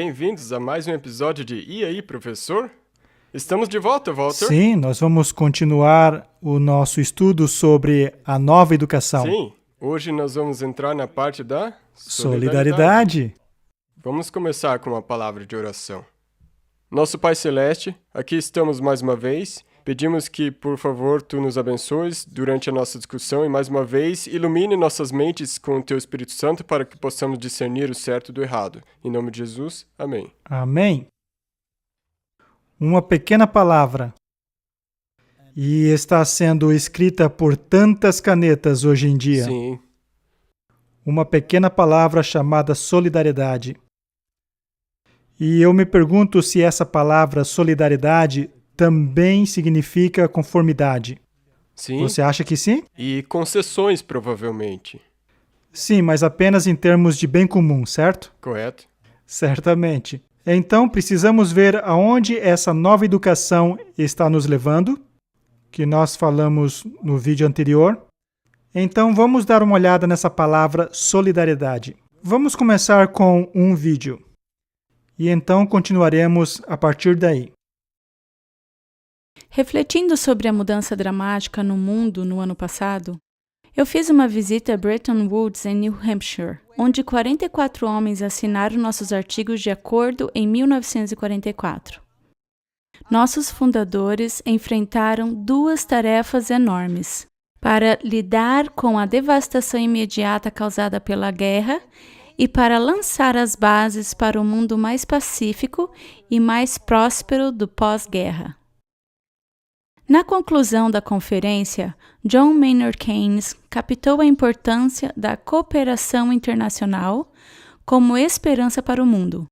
Bem-vindos a mais um episódio de E aí, professor? Estamos de volta, Walter? Sim, nós vamos continuar o nosso estudo sobre a nova educação. Sim, hoje nós vamos entrar na parte da Solidariedade. Vamos começar com uma palavra de oração. Nosso Pai Celeste, aqui estamos mais uma vez. Pedimos que, por favor, Tu nos abençoes durante a nossa discussão e, mais uma vez, ilumine nossas mentes com o Teu Espírito Santo para que possamos discernir o certo do errado. Em nome de Jesus, amém. Amém. Uma pequena palavra. E está sendo escrita por tantas canetas hoje em dia. Sim, Uma pequena palavra chamada solidariedade. E eu me pergunto se essa palavra solidariedade também significa conformidade. sim. Você acha que sim? E concessões, provavelmente. Sim, mas apenas em termos de bem comum, certo? Correto? Certamente. Então, precisamos ver aonde essa nova educação está nos levando, que nós falamos no vídeo anterior. Então, vamos dar uma olhada nessa palavra solidariedade. Vamos começar com um vídeo. E então continuaremos a partir daí. Refletindo sobre a mudança dramática no mundo no ano passado, eu fiz uma visita a Bretton Woods, em New Hampshire, onde 44 homens assinaram nossos artigos de acordo em 1944. Nossos fundadores enfrentaram duas tarefas enormes: para lidar com a devastação imediata causada pela guerra e para lançar as bases para um mundo mais pacífico e mais próspero do pós-guerra. Na conclusão da conferência, John Maynard Keynes captou a importância da cooperação internacional como esperança para o mundo.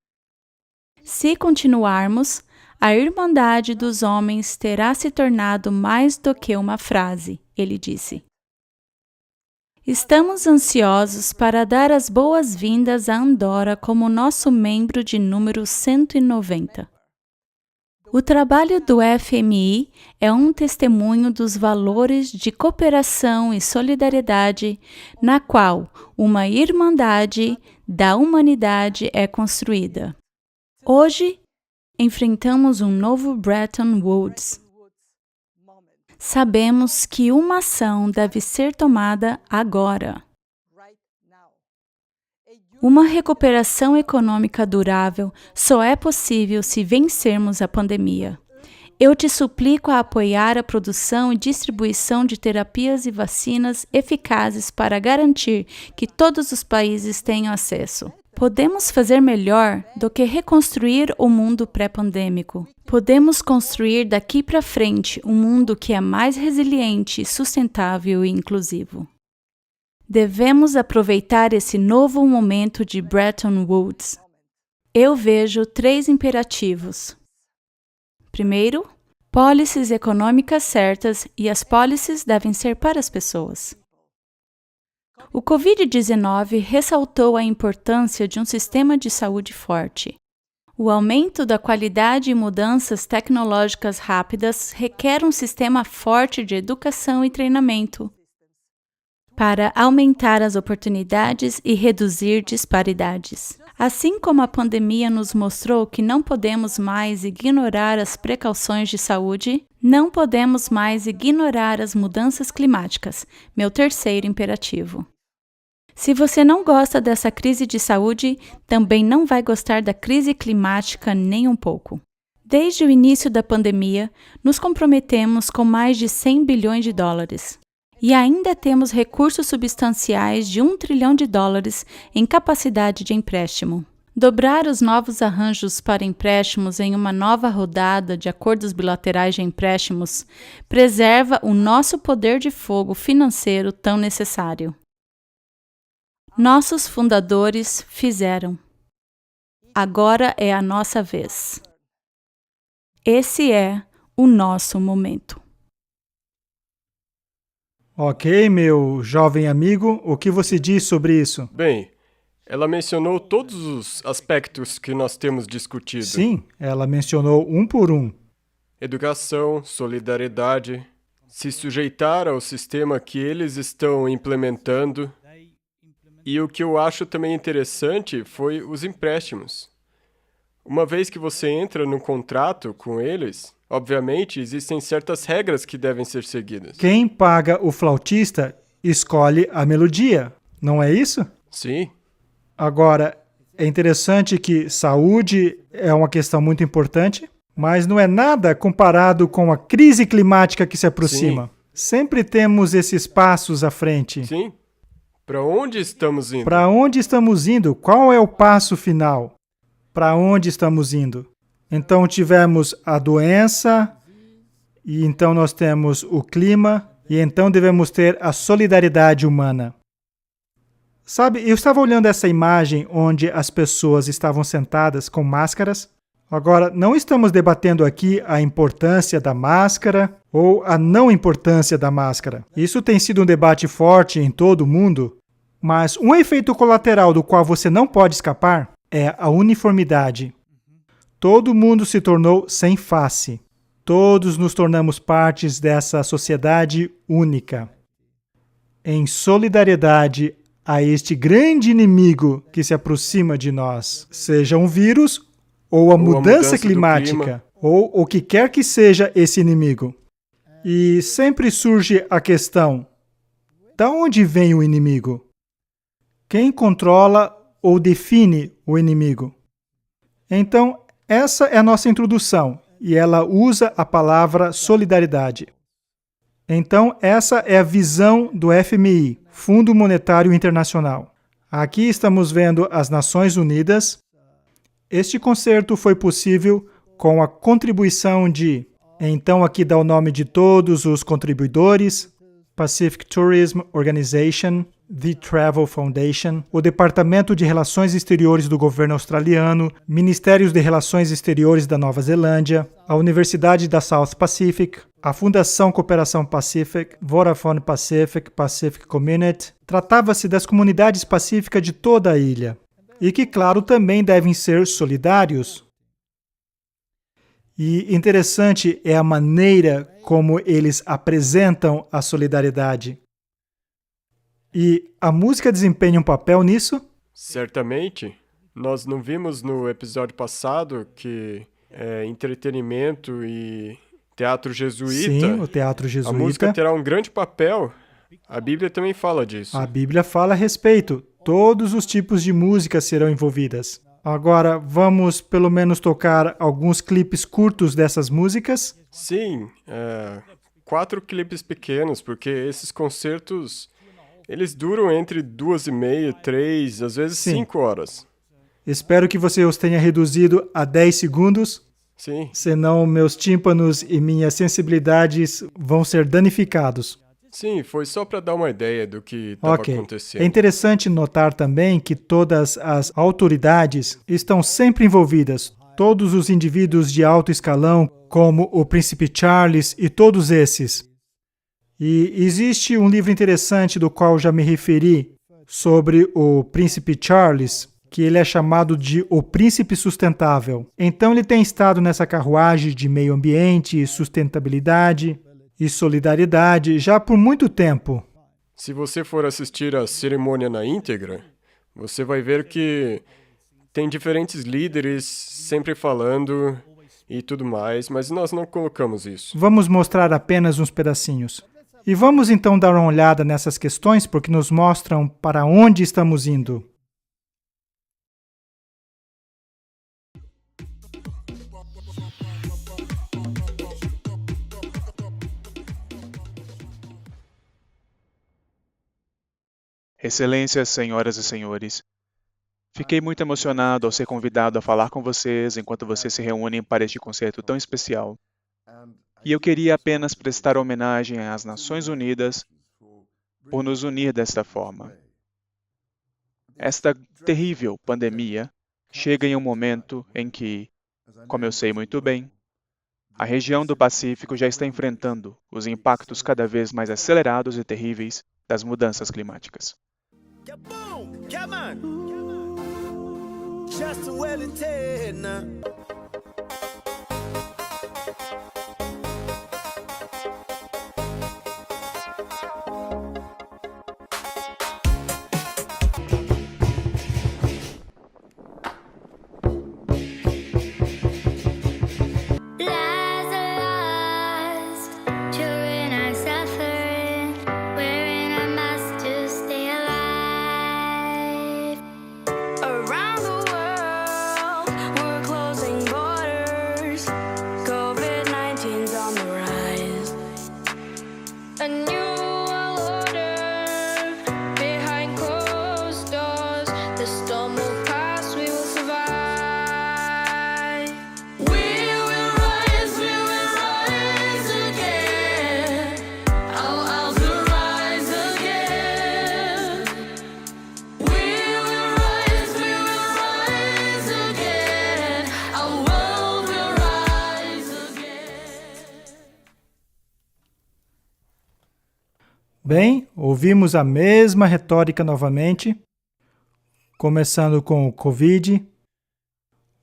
Se continuarmos, a Irmandade dos Homens terá se tornado mais do que uma frase, ele disse. Estamos ansiosos para dar as boas-vindas a Andorra como nosso membro de número 190. O trabalho do FMI é um testemunho dos valores de cooperação e solidariedade na qual uma irmandade da humanidade é construída. Hoje, enfrentamos um novo Bretton Woods. Sabemos que uma ação deve ser tomada agora. Uma recuperação econômica durável só é possível se vencermos a pandemia. Eu te suplico a apoiar a produção e distribuição de terapias e vacinas eficazes para garantir que todos os países tenham acesso. Podemos fazer melhor do que reconstruir o mundo pré-pandêmico. Podemos construir daqui para frente um mundo que é mais resiliente, sustentável e inclusivo. Devemos aproveitar esse novo momento de Bretton Woods. Eu vejo 3 imperativos. Primeiro, pólices econômicas certas, e as pólices devem ser para as pessoas. O Covid-19 ressaltou a importância de um sistema de saúde forte. O aumento da qualidade e mudanças tecnológicas rápidas requer um sistema forte de educação e treinamento para aumentar as oportunidades e reduzir disparidades. Assim como a pandemia nos mostrou que não podemos mais ignorar as precauções de saúde, não podemos mais ignorar as mudanças climáticas, meu terceiro imperativo. Se você não gosta dessa crise de saúde, também não vai gostar da crise climática nem um pouco. Desde o início da pandemia, nos comprometemos com mais de 100 bilhões de dólares. E ainda temos recursos substanciais de $1 trilhão em capacidade de empréstimo. Dobrar os novos arranjos para empréstimos em uma nova rodada de acordos bilaterais de empréstimos preserva o nosso poder de fogo financeiro tão necessário. Nossos fundadores fizeram. Agora é a nossa vez. Esse é o nosso momento. Ok, meu jovem amigo, o que você diz sobre isso? Bem, ela mencionou todos os aspectos que nós temos discutido. Sim, ela mencionou um por um. Educação, solidariedade, se sujeitar ao sistema que eles estão implementando. E o que eu acho também interessante foi os empréstimos. Uma vez que você entra num contrato com eles, obviamente existem certas regras que devem ser seguidas. Quem paga o flautista escolhe a melodia, não é isso? Sim, Agora, é interessante que saúde é uma questão muito importante, mas não é nada comparado com a crise climática que se aproxima. Sim. Sempre temos esses passos à frente. sim. Para onde estamos indo? Para onde estamos indo? Qual é o passo final? Para onde estamos indo? Então tivemos a doença, e então nós temos o clima, e então devemos ter a solidariedade humana. Sabe, eu estava olhando essa imagem onde as pessoas estavam sentadas com máscaras. Agora, não estamos debatendo aqui a importância da máscara ou a não importância da máscara. Isso tem sido um debate forte em todo o mundo, mas um efeito colateral do qual você não pode escapar é a uniformidade. Todo mundo se tornou sem face. Todos nos tornamos partes dessa sociedade única. Em solidariedade a este grande inimigo que se aproxima de nós, seja um vírus ou a mudança do climática, clima. ou o que quer que seja esse inimigo. E sempre surge a questão: da onde vem o inimigo? Quem controla ou define o inimigo? Então, essa é a nossa introdução, e ela usa a palavra solidariedade. Então, essa é a visão do FMI, Fundo Monetário Internacional. Aqui estamos vendo as Nações Unidas. Este concerto foi possível com a contribuição de... Então, aqui dá o nome de todos os contribuidores: Pacific Tourism Organization, The Travel Foundation, o Departamento de Relações Exteriores do governo australiano, Ministérios de Relações Exteriores da Nova Zelândia, a Universidade da South Pacific, a Fundação Cooperação Pacific, Vodafone Pacific, Pacific Community. Tratava-se das comunidades pacíficas de toda a ilha, e que, claro, também devem ser solidários. E interessante é a maneira como eles apresentam a solidariedade. E a música desempenha um papel nisso? Certamente. Nós não vimos no episódio passado que entretenimento e teatro jesuíta, Sim, o teatro a jesuíta. música terá um grande papel. A Bíblia também fala disso. A Bíblia fala a respeito. Todos os tipos de música serão envolvidas. Agora, vamos pelo menos tocar alguns clipes curtos dessas músicas? Sim, 4 clipes pequenos, porque esses concertos, eles duram entre 2h30, 3, às vezes Sim. 5 horas. Espero que você os tenha reduzido a 10 segundos, Sim, senão meus tímpanos e minhas sensibilidades vão ser danificados. sim, foi só para dar uma ideia do que estava Ok. acontecendo. É interessante notar também que todas as autoridades estão sempre envolvidas. Todos os indivíduos de alto escalão, como o Príncipe Charles e todos esses. E existe um livro interessante do qual já me referi sobre o Príncipe Charles, que ele é chamado de o Príncipe Sustentável. Então ele tem estado nessa carruagem de meio ambiente, sustentabilidade e solidariedade já por muito tempo. Se você for assistir a cerimônia na íntegra, você vai ver que tem diferentes líderes sempre falando e tudo mais, mas nós não colocamos isso. Vamos mostrar apenas uns pedacinhos. E vamos então dar uma olhada nessas questões porque nos mostram para onde estamos indo. Excelências, senhoras e senhores, fiquei muito emocionado ao ser convidado a falar com vocês enquanto vocês se reúnem para este concerto tão especial. E eu queria apenas prestar homenagem às Nações Unidas por nos unir desta forma. Esta terrível pandemia chega em um momento em que, como eu sei muito bem, a região do Pacífico já está enfrentando os impactos cada vez mais acelerados e terríveis das mudanças climáticas. Kaboom! Come on! Just a Wellington. Bem, ouvimos a mesma retórica novamente, começando com o Covid,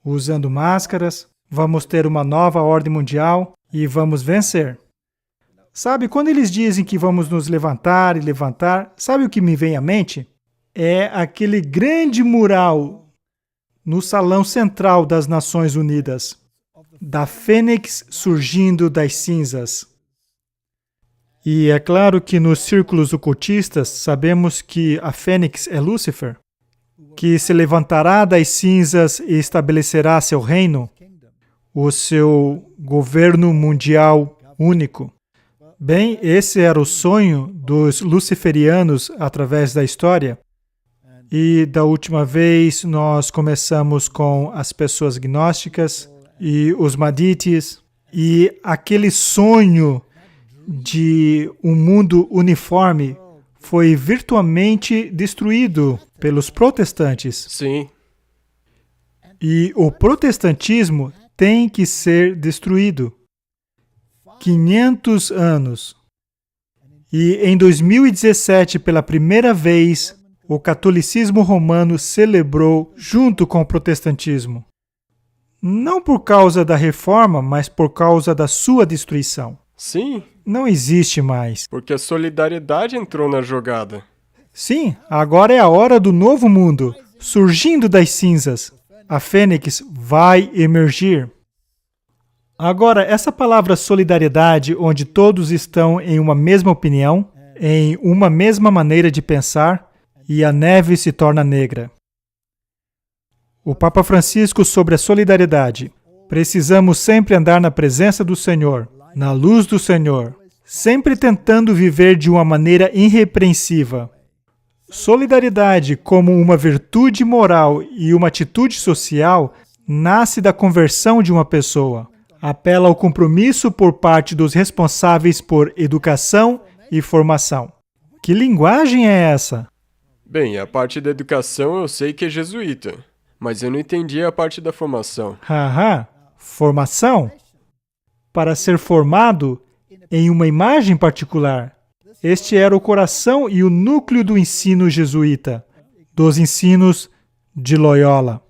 usando máscaras, vamos ter uma nova ordem mundial e vamos vencer. Sabe, quando eles dizem que vamos nos levantar e levantar, sabe o que me vem à mente? É aquele grande mural no salão central das Nações Unidas, da Fênix surgindo das cinzas. E é claro que nos círculos ocultistas sabemos que a Fênix é Lúcifer, que se levantará das cinzas e estabelecerá seu reino, o seu governo mundial único. Bem, esse era o sonho dos luciferianos através da história. E da última vez nós começamos com as pessoas gnósticas e os Madites. E aquele sonho de um mundo uniforme foi virtualmente destruído pelos protestantes. Sim. E o protestantismo tem que ser destruído. 500 anos. E em 2017, pela primeira vez, o catolicismo romano celebrou junto com o protestantismo. Não por causa da reforma, mas por causa da sua destruição. Sim, Não existe mais. porque a solidariedade entrou na jogada. Sim, agora é a hora do novo mundo, surgindo das cinzas. A Fênix vai emergir. Agora, essa palavra solidariedade, onde todos estão em uma mesma opinião, em uma mesma maneira de pensar, e a neve se torna negra. O Papa Francisco sobre a solidariedade. Precisamos sempre andar na presença do Senhor, na luz do Senhor, sempre tentando viver de uma maneira irrepreensiva. Solidariedade, como uma virtude moral e uma atitude social, nasce da conversão de uma pessoa. Apela ao compromisso por parte dos responsáveis por educação e formação. Que linguagem é essa? Bem, a parte da educação eu sei que é jesuíta, mas eu não entendi a parte da formação. Haha, formação? Para ser formado em uma imagem particular. Este era o coração e o núcleo do ensino jesuíta, dos ensinos de Loyola,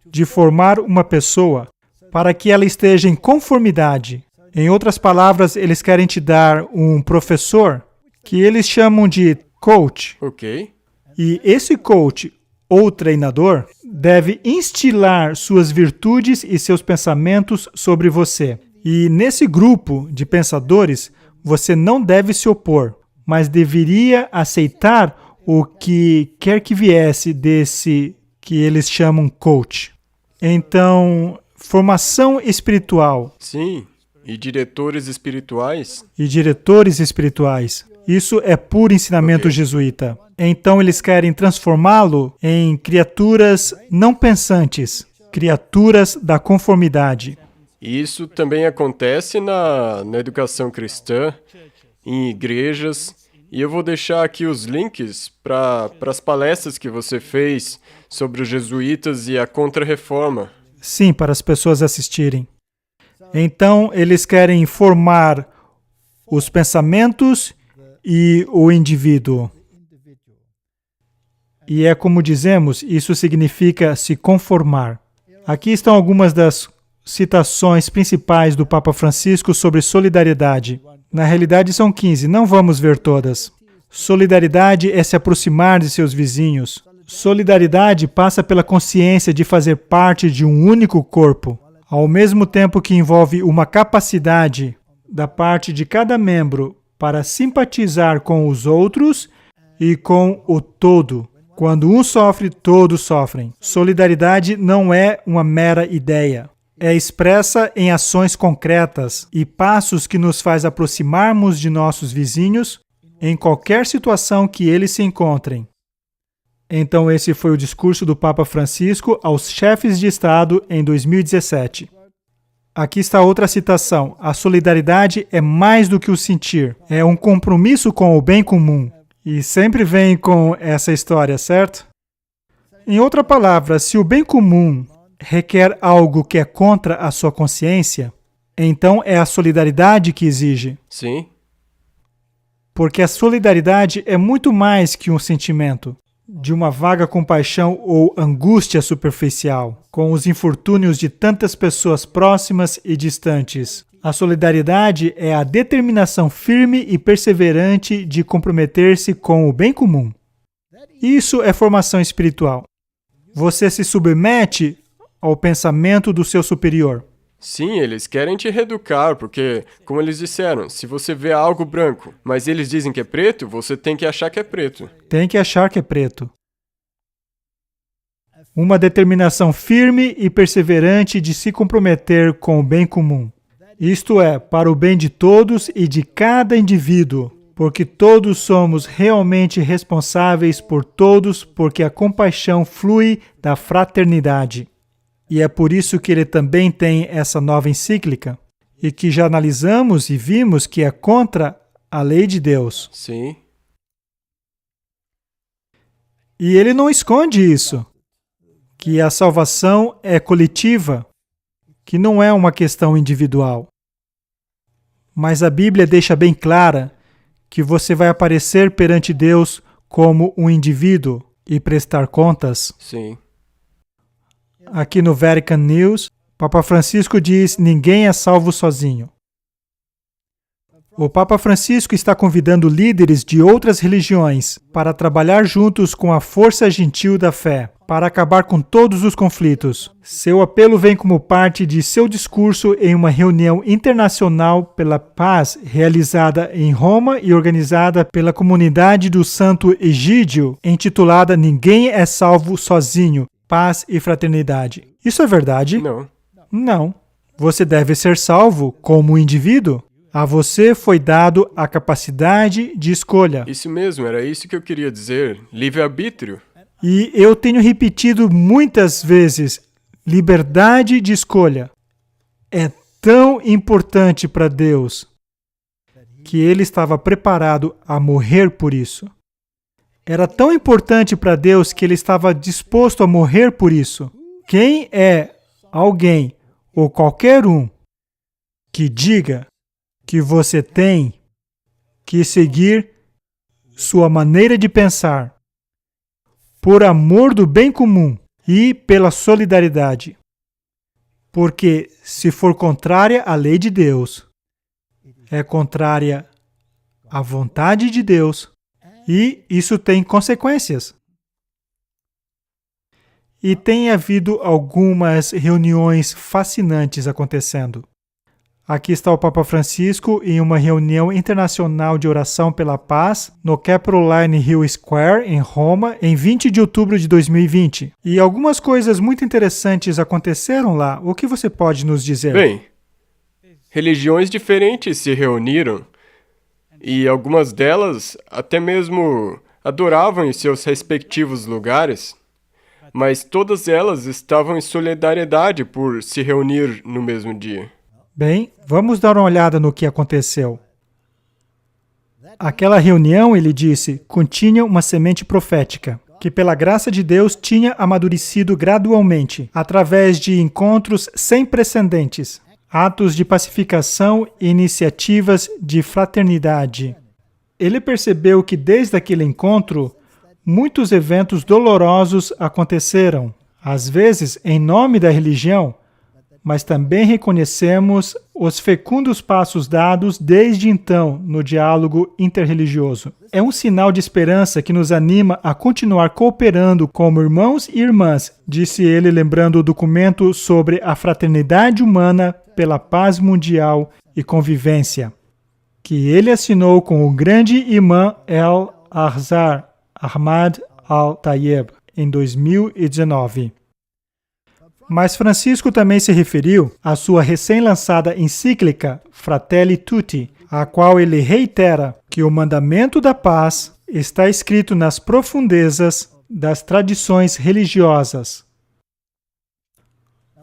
de formar uma pessoa para que ela esteja em conformidade. Em outras palavras, eles querem te dar um professor que eles chamam de coach. Ok? E esse coach ou treinador deve instilar suas virtudes e seus pensamentos sobre você. E nesse grupo de pensadores, você não deve se opor, mas deveria aceitar o que quer que viesse desse que eles chamam coach. Então, formação espiritual Sim. E diretores espirituais? e diretores espirituais. Isso é puro ensinamento Ok. jesuíta. Então eles querem transformá-lo em criaturas não pensantes, criaturas da conformidade. E isso também acontece na educação cristã, em igrejas. E eu vou deixar aqui os links para as palestras que você fez sobre os jesuítas e a Contra-Reforma. Sim, para as pessoas assistirem. Então eles querem formar os pensamentos e o indivíduo. E é como dizemos, isso significa se conformar. Aqui estão algumas das citações principais do Papa Francisco sobre solidariedade. Na realidade são 15, não vamos ver todas. Solidariedade é se aproximar de seus vizinhos. Solidariedade passa pela consciência de fazer parte de um único corpo, ao mesmo tempo que envolve uma capacidade da parte de cada membro para simpatizar com os outros e com o todo. Quando um sofre, todos sofrem. Solidariedade não é uma mera ideia. É expressa em ações concretas e passos que nos faz aproximarmos de nossos vizinhos em qualquer situação que eles se encontrem. Então esse foi o discurso do Papa Francisco aos chefes de Estado em 2017. Aqui está outra citação. A solidariedade é mais do que o sentir. É um compromisso com o bem comum. E sempre vem com essa história, certo? Em outra palavra, se o bem comum requer algo que é contra a sua consciência, então é a solidariedade que exige. Sim? porque a solidariedade é muito mais que um sentimento de uma vaga compaixão ou angústia superficial com os infortúnios de tantas pessoas próximas e distantes. A solidariedade é a determinação firme e perseverante de comprometer-se com o bem comum. Isso é formação espiritual. Você se submete ao pensamento do seu superior. Sim, eles querem te reeducar, porque, como eles disseram, se você vê algo branco, mas eles dizem que é preto, você tem que achar que é preto. Tem que achar que é preto. Uma determinação firme e perseverante de se comprometer com o bem comum. Isto é, para o bem de todos e de cada indivíduo, porque todos somos realmente responsáveis por todos, porque a compaixão flui da fraternidade. E é por isso que ele também tem essa nova encíclica, e que já analisamos e vimos que é contra a lei de Deus. Sim. E ele não esconde isso, que a salvação é coletiva, que não é uma questão individual. Mas a Bíblia deixa bem clara que você vai aparecer perante Deus como um indivíduo e prestar contas. Sim. Aqui no Vatican News, Papa Francisco diz: ninguém é salvo sozinho. O Papa Francisco está convidando líderes de outras religiões para trabalhar juntos com a força gentil da fé, para acabar com todos os conflitos. Seu apelo vem como parte de seu discurso em uma reunião internacional pela paz realizada em Roma e organizada pela comunidade do Santo Egídio, intitulada Ninguém é Salvo Sozinho, Paz e Fraternidade. Isso é verdade? Não. Não. Você deve ser salvo como indivíduo. A você foi dado a capacidade de escolha. Isso mesmo, era isso que eu queria dizer. Livre-arbítrio. E eu tenho repetido muitas vezes, liberdade de escolha é tão importante para Deus que Ele estava preparado a morrer por isso. Era tão importante para Deus que Ele estava disposto a morrer por isso. Quem é alguém ou qualquer um que diga que você tem que seguir sua maneira de pensar por amor do bem comum e pela solidariedade. Porque se for contrária à lei de Deus, é contrária à vontade de Deus e isso tem consequências. E tem havido algumas reuniões fascinantes acontecendo. Aqui está o Papa Francisco em uma reunião internacional de oração pela paz no Capitoline Hill Square, em Roma, em 20 de outubro de 2020. E algumas coisas muito interessantes aconteceram lá. O que você pode nos dizer? Bem, religiões diferentes se reuniram e algumas delas até mesmo adoravam em seus respectivos lugares, mas todas elas estavam em solidariedade por se reunir no mesmo dia. Bem, vamos dar uma olhada no que aconteceu. Aquela reunião, ele disse, continha uma semente profética, que pela graça de Deus tinha amadurecido gradualmente, através de encontros sem precedentes, atos de pacificação e iniciativas de fraternidade. Ele percebeu que desde aquele encontro, muitos eventos dolorosos aconteceram, às vezes em nome da religião, mas também reconhecemos os fecundos passos dados desde então no diálogo interreligioso. É um sinal de esperança que nos anima a continuar cooperando como irmãos e irmãs, disse ele, lembrando o documento sobre a fraternidade humana pela paz mundial e convivência, que ele assinou com o grande imã El-Azhar Ahmad Al-Tayeb em 2019. Mas Francisco também se referiu à sua recém-lançada encíclica Fratelli Tutti, a qual ele reitera que o mandamento da paz está escrito nas profundezas das tradições religiosas.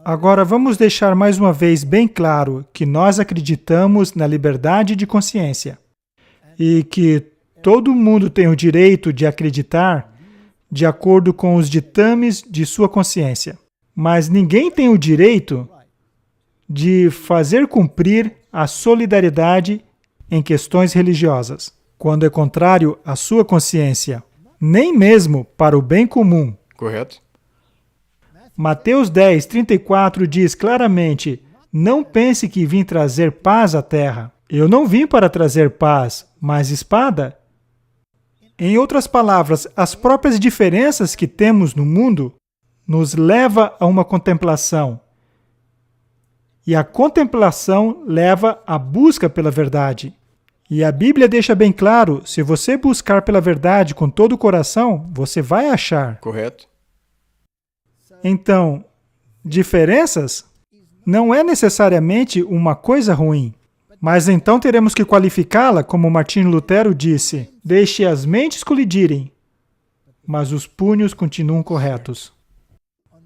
Agora vamos deixar mais uma vez bem claro que nós acreditamos na liberdade de consciência e que todo mundo tem o direito de acreditar de acordo com os ditames de sua consciência. Mas ninguém tem o direito de fazer cumprir a solidariedade em questões religiosas. quando é contrário à sua consciência, nem mesmo para o bem comum. Correto? Mateus 10:34 diz claramente: não pense que vim trazer paz à terra. Eu não vim para trazer paz, mas espada. Em outras palavras, as próprias diferenças que temos no mundo nos leva a uma contemplação. E a contemplação leva à busca pela verdade. E a Bíblia deixa bem claro, se você buscar pela verdade com todo o coração, você vai achar. Correto? Então, diferenças não é necessariamente uma coisa ruim. Mas então teremos que qualificá-la, como Martinho Lutero disse: deixe as mentes colidirem, mas os punhos continuam corretos.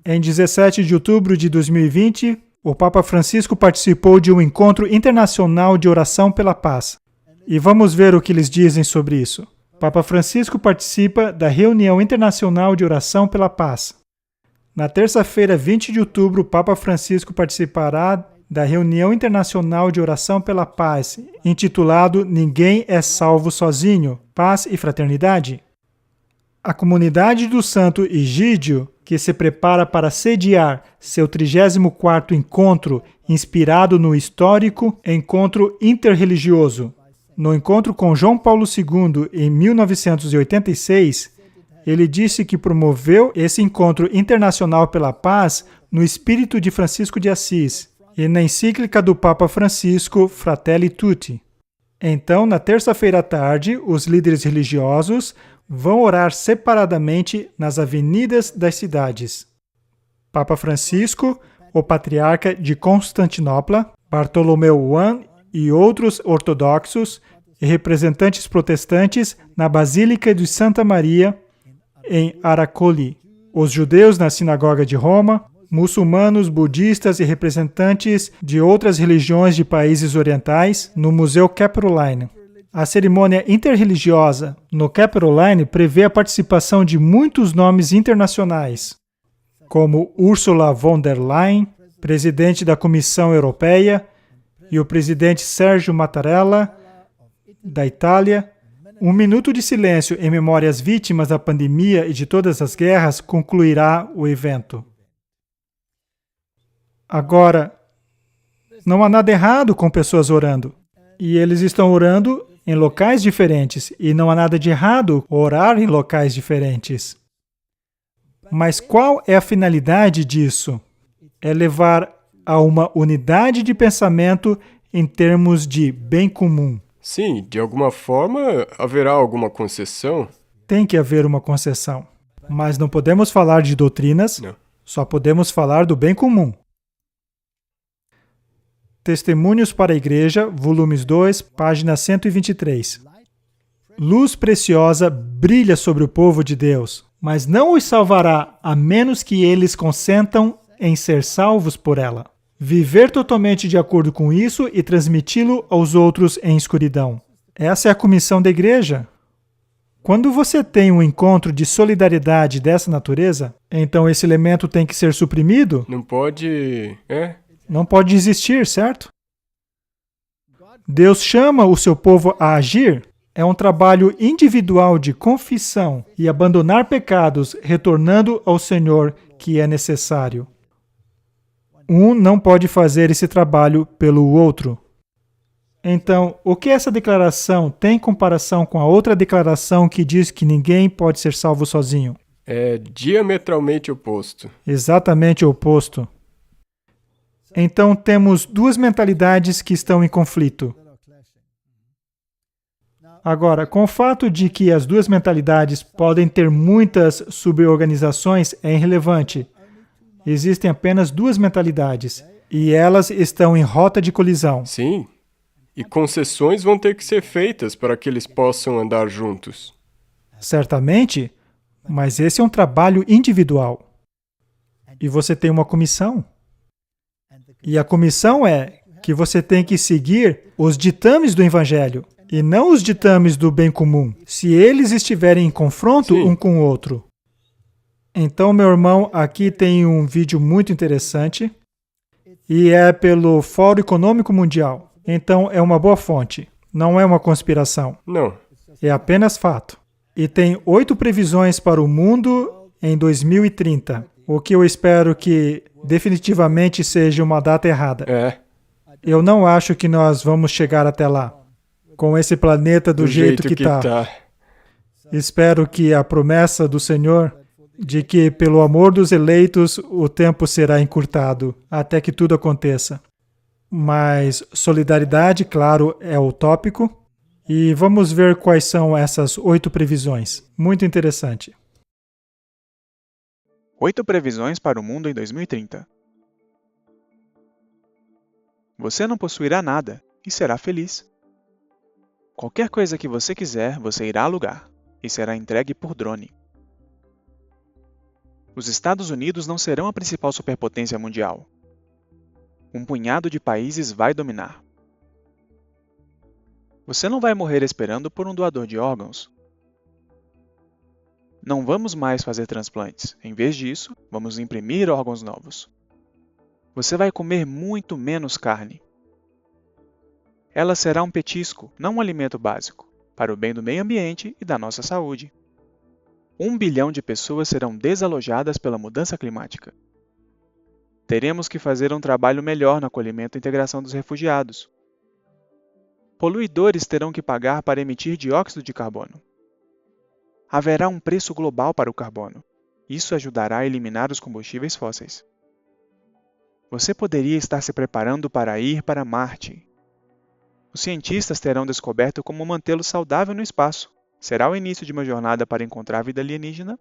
Em 17 de outubro de 2020, o Papa Francisco participou de um encontro internacional de oração pela paz. E vamos ver o que eles dizem sobre isso. Papa Francisco participa da reunião internacional de oração pela paz. Na terça-feira, 20 de outubro, o Papa Francisco participará da reunião internacional de oração pela paz, intitulado Ninguém é salvo sozinho, paz e fraternidade. A comunidade do Santo Egídio, que se prepara para sediar seu 34º encontro, inspirado no histórico Encontro Interreligioso. No encontro com João Paulo II, em 1986, ele disse que promoveu esse encontro internacional pela paz no espírito de Francisco de Assis e na encíclica do Papa Francisco, Fratelli Tutti. Então, na terça-feira à tarde, os líderes religiosos vão orar separadamente nas avenidas das cidades. Papa Francisco, o patriarca de Constantinopla, Bartolomeu I e outros ortodoxos e representantes protestantes na Basílica de Santa Maria, em Aracoli, os judeus na Sinagoga de Roma, muçulmanos, budistas e representantes de outras religiões de países orientais no Museu Capitoline. A cerimônia interreligiosa no Capitoline prevê a participação de muitos nomes internacionais, como Ursula von der Leyen, presidente da Comissão Europeia, e o presidente Sergio Mattarella, da Itália. Um minuto de silêncio em memória às vítimas da pandemia e de todas as guerras concluirá o evento. Agora, não há nada errado com pessoas orando. E eles estão orando em locais diferentes. E não há nada de errado orar em locais diferentes. Mas qual é a finalidade disso? É levar a uma unidade de pensamento em termos de bem comum. Sim, de alguma forma haverá alguma concessão? Tem que haver uma concessão. Mas não podemos falar de doutrinas, Não. só podemos falar do bem comum. Testemunhos para a Igreja, volumes 2, página 123. Luz preciosa brilha sobre o povo de Deus, mas não os salvará a menos que eles consentam em ser salvos por ela. Viver totalmente de acordo com isso e transmiti-lo aos outros em escuridão. Essa é a comissão da igreja. Quando você tem um encontro de solidariedade dessa natureza, então esse elemento tem que ser suprimido? Não pode... Não pode existir, certo? Deus chama o seu povo a agir. É um trabalho individual de confissão e abandonar pecados, retornando ao Senhor, que é necessário. Um não pode fazer esse trabalho pelo outro. Então, o que essa declaração tem em comparação com a outra declaração que diz que ninguém pode ser salvo sozinho? É diametralmente oposto. Exatamente o oposto. Então, temos duas mentalidades que estão em conflito. Agora, com o fato de que as duas mentalidades podem ter muitas suborganizações, é irrelevante. Existem apenas duas mentalidades, e elas estão em rota de colisão. Sim. E concessões vão ter que ser feitas para que eles possam andar juntos. Certamente, mas esse é um trabalho individual. E você tem uma comissão. E a comissão é que você tem que seguir os ditames do Evangelho, e não os ditames do bem comum, se eles estiverem em confronto Sim. um com o outro. Então, meu irmão, aqui tem um vídeo muito interessante, e é pelo Fórum Econômico Mundial. Então, é uma boa fonte, não é uma conspiração. Não. É apenas fato. E tem 8 previsões para o mundo em 2030, o que eu espero que definitivamente seja uma data errada. É, Eu não acho que nós vamos chegar até lá, com esse planeta do jeito que está. Espero que a promessa do Senhor de que, pelo amor dos eleitos, o tempo será encurtado até que tudo aconteça. Mas solidariedade, claro, é utópico. E vamos ver quais são essas 8 previsões. Muito interessante. 8 previsões para o mundo em 2030. Você não possuirá nada e será feliz. Qualquer coisa que você quiser, você irá alugar e será entregue por drone. Os Estados Unidos não serão a principal superpotência mundial. Um punhado de países vai dominar. Você não vai morrer esperando por um doador de órgãos. Não vamos mais fazer transplantes. Em vez disso, vamos imprimir órgãos novos. Você vai comer muito menos carne. Ela será um petisco, não um alimento básico, para o bem do meio ambiente e da nossa saúde. 1 bilhão de pessoas serão desalojadas pela mudança climática. Teremos que fazer um trabalho melhor no acolhimento e integração dos refugiados. Poluidores terão que pagar para emitir dióxido de carbono. Haverá um preço global para o carbono. Isso ajudará a eliminar os combustíveis fósseis. Você poderia estar se preparando para ir para Marte. Os cientistas terão descoberto como mantê-lo saudável no espaço. Será o início de uma jornada para encontrar vida alienígena?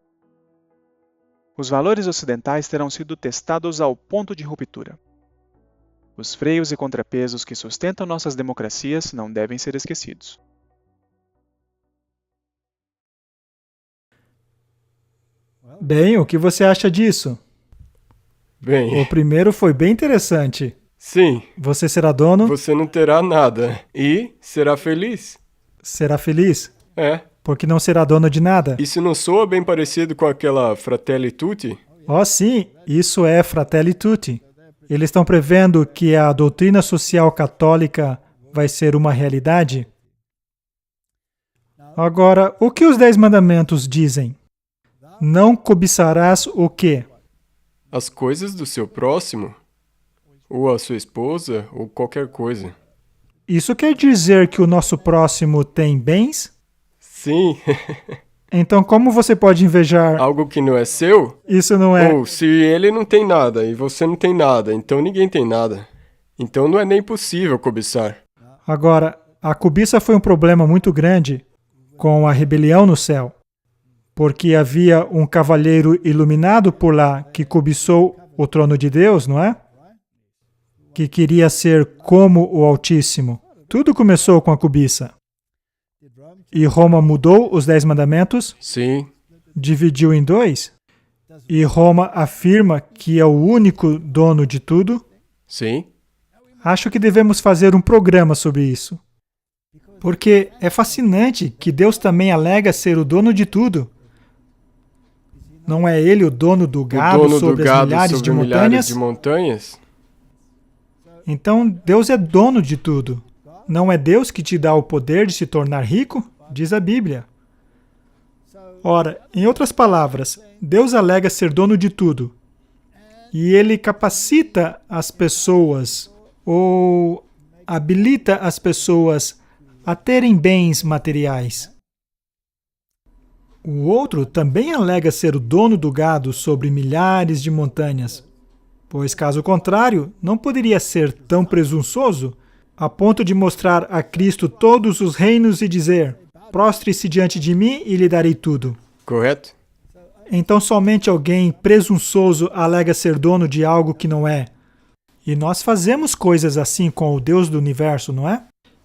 Os valores ocidentais terão sido testados ao ponto de ruptura. Os freios e contrapesos que sustentam nossas democracias não devem ser esquecidos. Bem, o que você acha disso? bem, O primeiro foi bem interessante. sim, Você será dono? você não terá nada e será feliz. Será feliz? É, Porque não será dono de nada? isso não soa bem parecido com aquela Fratelli Tutti? Oh, sim, isso é Fratelli Tutti. Eles estão prevendo que a doutrina social católica vai ser uma realidade? Agora, o que os 10 mandamentos dizem? Não cobiçarás o quê? As coisas do seu próximo? Ou a sua esposa, ou qualquer coisa. Isso quer dizer que o nosso próximo tem bens? Sim, Então, como você pode invejar? algo que não é seu? Isso não é. Ou se ele não tem nada e você não tem nada, então ninguém tem nada. Então não é nem possível cobiçar. Agora, a cobiça foi um problema muito grande com a rebelião no céu, porque havia um cavalheiro iluminado por lá que cobiçou o trono de Deus, não é? Que queria ser como o Altíssimo. Tudo começou com a cobiça. E Roma mudou os 10 mandamentos, Sim, dividiu em 2, e Roma afirma que é o único dono de tudo. sim. Acho que devemos fazer um programa sobre isso. Porque é fascinante que Deus também alega ser o dono de tudo. Não é ele o dono do O gado dono do sobre as gado milhares sobre de milhares montanhas? de montanhas? Então Deus é dono de tudo. Não é Deus que te dá o poder de se tornar rico? Diz a Bíblia. Ora, em outras palavras, Deus alega ser dono de tudo. E ele capacita as pessoas ou habilita as pessoas a terem bens materiais. O outro também alega ser o dono do gado sobre milhares de montanhas, pois, caso contrário, não poderia ser tão presunçoso a ponto de mostrar a Cristo todos os reinos e dizer: prostre-se diante de mim e lhe darei tudo. Correto? Então somente alguém presunçoso alega ser dono de algo que não é. E nós fazemos coisas assim com o Deus do universo, não é?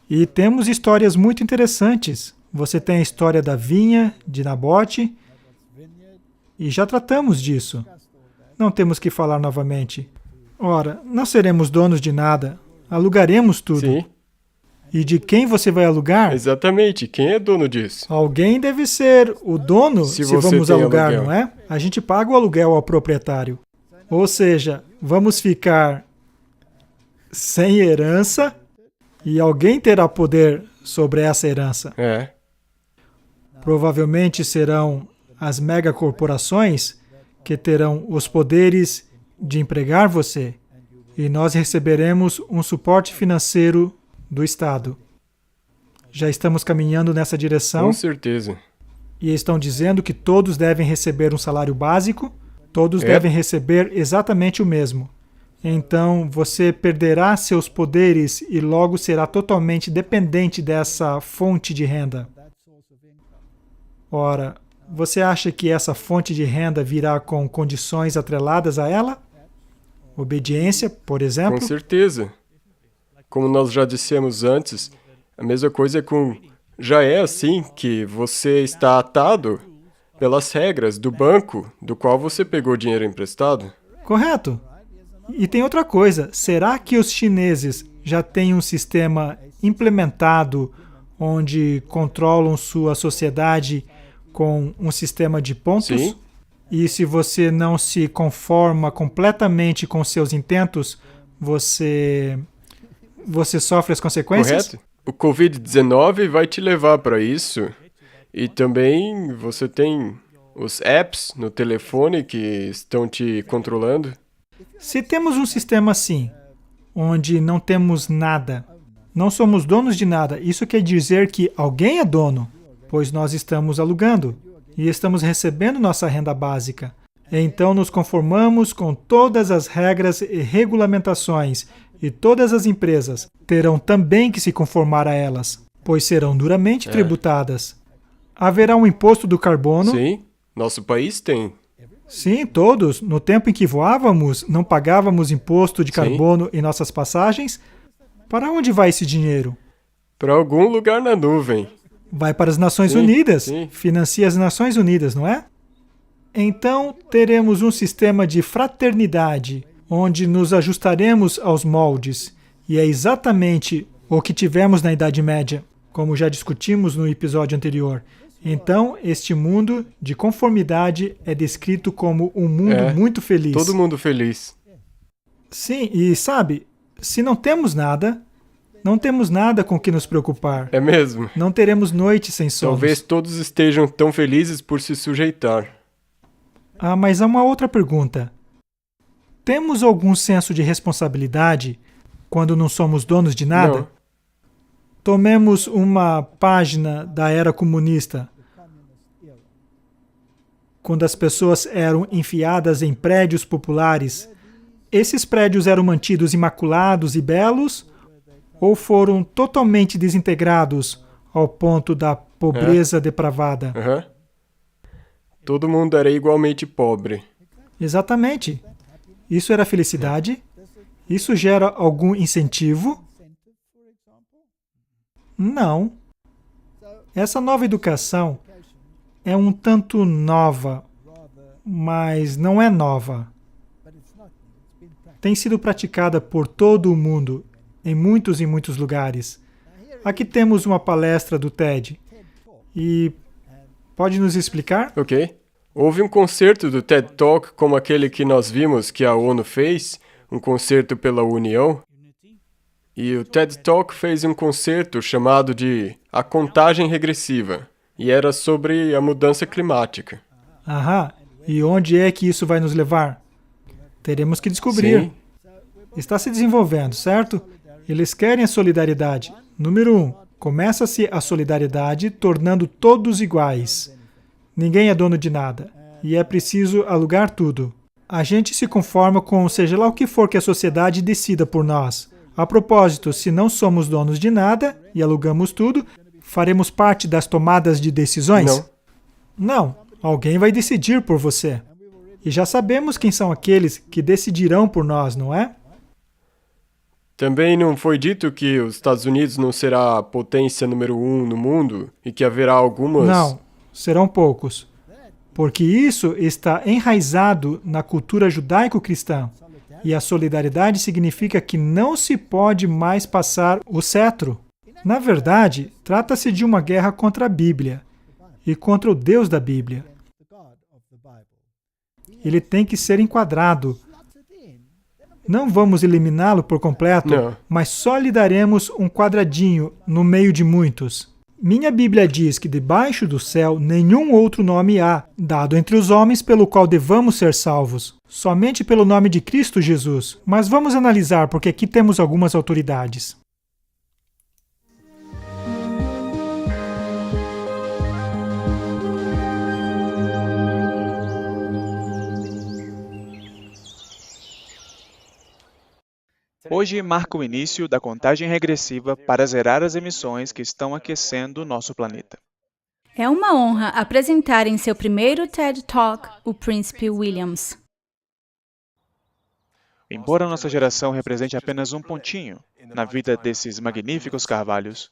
E temos histórias muito interessantes. Você tem a história da vinha de Nabote, e já tratamos disso. Não temos que falar novamente. Ora, não seremos donos de nada. Alugaremos tudo. Sim, E de quem você vai alugar? exatamente. Quem é dono disso? Alguém deve ser o dono Se se você vamos tem alugar, aluguel. não é? A gente paga o aluguel ao proprietário. Ou seja, vamos ficar sem herança e alguém terá poder sobre essa herança. É, Provavelmente serão as megacorporações que terão os poderes de empregar você, e nós receberemos um suporte financeiro do Estado. Já estamos caminhando nessa direção. Com certeza. E estão dizendo que todos devem receber um salário básico, todos devem receber exatamente o mesmo. Então, você perderá seus poderes e logo será totalmente dependente dessa fonte de renda. Ora, você acha que essa fonte de renda virá com condições atreladas a ela? Obediência, por exemplo? Com certeza. Como nós já dissemos antes, a mesma coisa com... Já é assim que você está atado pelas regras do banco do qual você pegou dinheiro emprestado. Correto. E tem outra coisa. Será que os chineses já têm um sistema implementado onde controlam sua sociedade com um sistema de pontos? Sim. E se você não se conforma completamente com seus intentos, você sofre as consequências? Correto. O Covid-19 vai te levar para isso. E também você tem os apps no telefone que estão te controlando. Se temos um sistema assim, onde não temos nada, não somos donos de nada, isso quer dizer que alguém é dono, pois nós estamos alugando e estamos recebendo nossa renda básica. Então nos conformamos com todas as regras e regulamentações, e todas as empresas terão também que se conformar a elas, pois serão duramente tributadas. Haverá um imposto do carbono. Sim, nosso país tem. Sim, todos. No tempo em que voávamos, não pagávamos imposto de carbono em nossas passagens. Para onde vai esse dinheiro? Para algum lugar na nuvem. Vai para as Nações Sim, Unidas. sim. Financia as Nações Unidas, não é? Então, teremos um sistema de fraternidade, onde nos ajustaremos aos moldes. E é exatamente o que tivemos na Idade Média, como já discutimos no episódio anterior. Então, este mundo de conformidade é descrito como um mundo muito feliz. Todo mundo feliz. Sim, e sabe, se não temos nada, não temos nada com que nos preocupar. É mesmo? Não teremos noites sem sono. Talvez todos estejam tão felizes por se sujeitar. Ah, mas há uma outra pergunta. Temos algum senso de responsabilidade quando não somos donos de nada? Não. Tomemos uma página da era comunista, quando as pessoas eram enfiadas em prédios populares. Esses prédios eram mantidos imaculados e belos ou foram totalmente desintegrados ao ponto da pobreza depravada? Todo mundo era igualmente pobre. Exatamente. Isso era felicidade? Isso gera algum incentivo? Não. Essa nova educação é um tanto nova, mas não é nova. Tem sido praticada por todo o mundo, em muitos lugares. Aqui temos uma palestra do TED. E pode nos explicar? Ok. Houve um concerto do TED Talk como aquele que nós vimos que a ONU fez, um concerto pela União. E o TED Talk fez um concerto chamado de A Contagem Regressiva, e era sobre a mudança climática. Aham. E onde é que isso vai nos levar? Teremos que descobrir. Sim. Está se desenvolvendo, certo? Eles querem a solidariedade. Número 1. Começa-se a solidariedade tornando todos iguais. Ninguém é dono de nada. E é preciso alugar tudo. A gente se conforma com seja lá o que for que a sociedade decida por nós. A propósito, se não somos donos de nada e alugamos tudo, faremos parte das tomadas de decisões? Não. Não. Alguém vai decidir por você. E já sabemos quem são aqueles que decidirão por nós, não é? Também não foi dito que os Estados Unidos não será a potência número 1 no mundo e que haverá algumas... Não, serão poucos. Porque isso está enraizado na cultura judaico-cristã. E a solidariedade significa que não se pode mais passar o cetro. Na verdade, trata-se de uma guerra contra a Bíblia e contra o Deus da Bíblia. Ele tem que ser enquadrado. Não vamos eliminá-lo por completo, Não. mas só lhe daremos um quadradinho no meio de muitos. Minha Bíblia diz que debaixo do céu nenhum outro nome há, dado entre os homens pelo qual devamos ser salvos, somente pelo nome de Cristo Jesus. Mas vamos analisar, porque aqui temos algumas autoridades. Hoje marca o início da contagem regressiva para zerar as emissões que estão aquecendo o nosso planeta. É uma honra apresentar em seu primeiro TED Talk o Príncipe Williams. Embora nossa geração represente apenas um pontinho na vida desses magníficos carvalhos,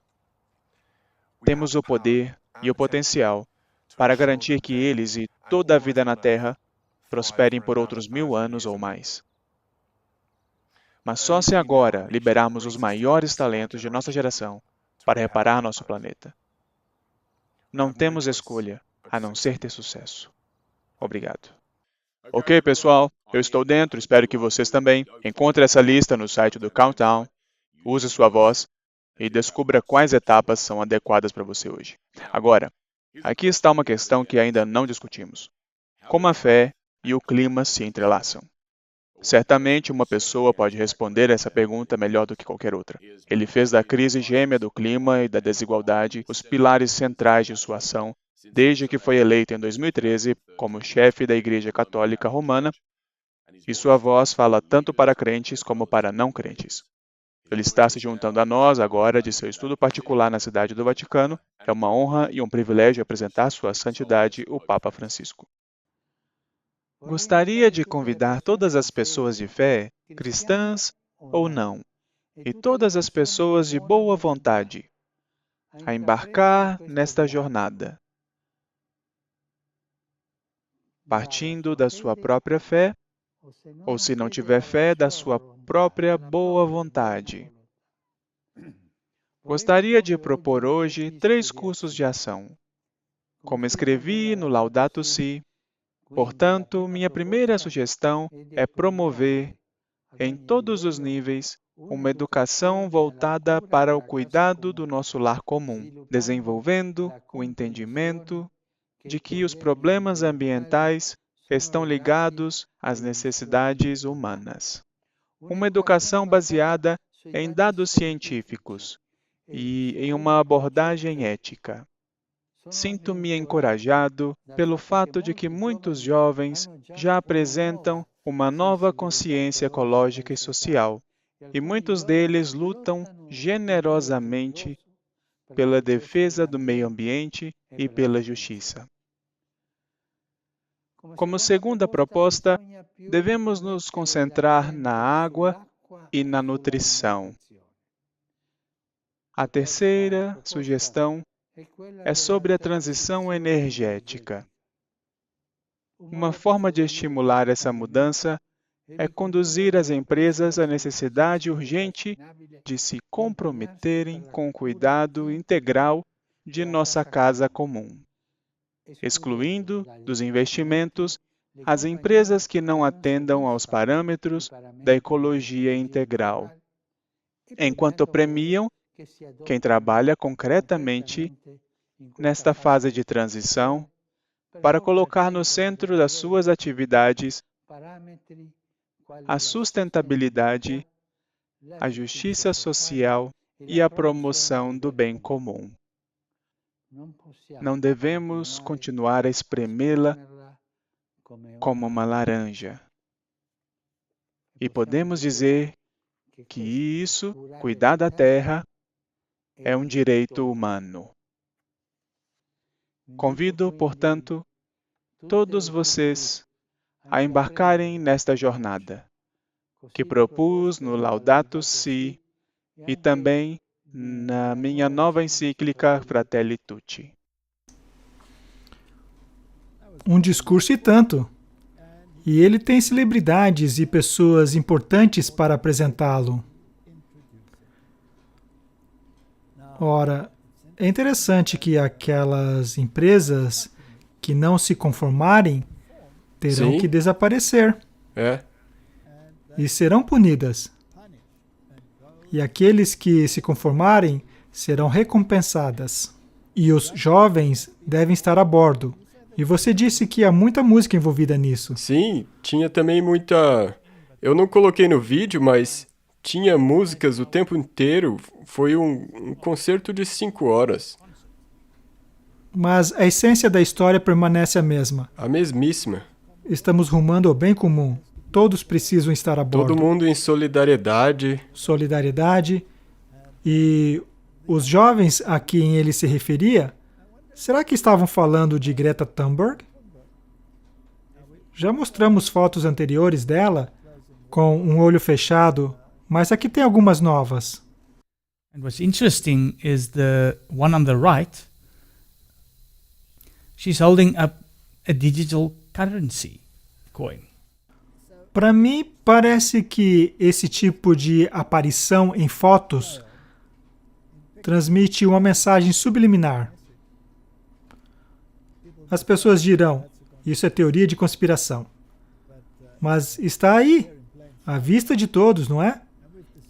temos o poder e o potencial para garantir que eles e toda a vida na Terra prosperem por outros 1000 anos ou mais. Mas só se agora liberarmos os maiores talentos de nossa geração para reparar nosso planeta. Não temos escolha a não ser ter sucesso. Obrigado. Ok, pessoal, eu estou dentro, espero que vocês também. Encontre essa lista no site do Countdown, use sua voz e descubra quais etapas são adequadas para você hoje. Agora, aqui está uma questão que ainda não discutimos. Como a fé e o clima se entrelaçam? Certamente uma pessoa pode responder essa pergunta melhor do que qualquer outra. Ele fez da crise gêmea do clima e da desigualdade os pilares centrais de sua ação, desde que foi eleito em 2013 como chefe da Igreja Católica Romana, e sua voz fala tanto para crentes como para não crentes. Ele está se juntando a nós agora de seu estudo particular na Cidade do Vaticano. É uma honra e um privilégio apresentar Sua Santidade, o Papa Francisco. Gostaria de convidar todas as pessoas de fé, cristãs ou não, e todas as pessoas de boa vontade, a embarcar nesta jornada, partindo da sua própria fé, ou se não tiver fé, da sua própria boa vontade. Gostaria de propor hoje 3 cursos de ação. Como escrevi no Laudato Si, portanto, minha primeira sugestão é promover, em todos os níveis, uma educação voltada para o cuidado do nosso lar comum, desenvolvendo o entendimento de que os problemas ambientais estão ligados às necessidades humanas. Uma educação baseada em dados científicos e em uma abordagem ética. Sinto-me encorajado pelo fato de que muitos jovens já apresentam uma nova consciência ecológica e social, e muitos deles lutam generosamente pela defesa do meio ambiente e pela justiça. Como segunda proposta, devemos nos concentrar na água e na nutrição. A terceira sugestão é sobre a transição energética. Uma forma de estimular essa mudança é conduzir as empresas à necessidade urgente de se comprometerem com o cuidado integral de nossa casa comum, excluindo dos investimentos as empresas que não atendam aos parâmetros da ecologia integral, enquanto premiam quem trabalha concretamente nesta fase de transição para colocar no centro das suas atividades a sustentabilidade, a justiça social e a promoção do bem comum. Não devemos continuar a espremê-la como uma laranja. E podemos dizer que isso, cuidar da terra, é um direito humano. Convido, portanto, todos vocês a embarcarem nesta jornada, que propus no Laudato Si e também na minha nova encíclica Fratelli Tutti. Um discurso e tanto. E ele tem celebridades e pessoas importantes para apresentá-lo. Ora, é interessante que aquelas empresas que não se conformarem terão Sim. que desaparecer É. e serão punidas. E aqueles que se conformarem serão recompensadas. E os jovens devem estar a bordo. E você disse que há muita música envolvida nisso. Sim, tinha também muita... Eu não coloquei no vídeo, mas tinha músicas o tempo inteiro. Foi um concerto de 5 horas. Mas a essência da história permanece a mesma. A mesmíssima. Estamos rumando ao bem comum. Todos precisam estar a bordo. Todo mundo em solidariedade. Solidariedade. E os jovens a quem ele se referia, será que estavam falando de Greta Thunberg? Já mostramos fotos anteriores dela, com um olho fechado, mas aqui tem algumas novas. And what's interesting is the one on the right. She's holding up a digital currency coin. Para mim, parece que esse tipo de aparição em fotos transmite uma mensagem subliminar. As pessoas dirão, isso é teoria de conspiração. Mas está aí, à vista de todos, não é?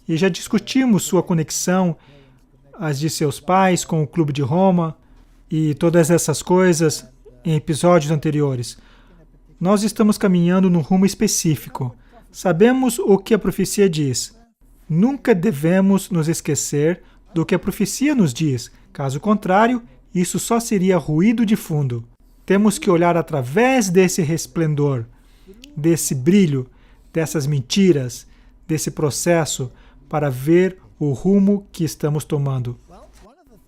E já discutimos sua conexão, as de seus pais com o Clube de Roma e todas essas coisas em episódios anteriores. Nós estamos caminhando num rumo específico. Sabemos o que a profecia diz. Nunca devemos nos esquecer do que a profecia nos diz. Caso contrário, isso só seria ruído de fundo. Temos que olhar através desse resplendor, desse brilho, dessas mentiras, desse processo, para ver o rumo que estamos tomando.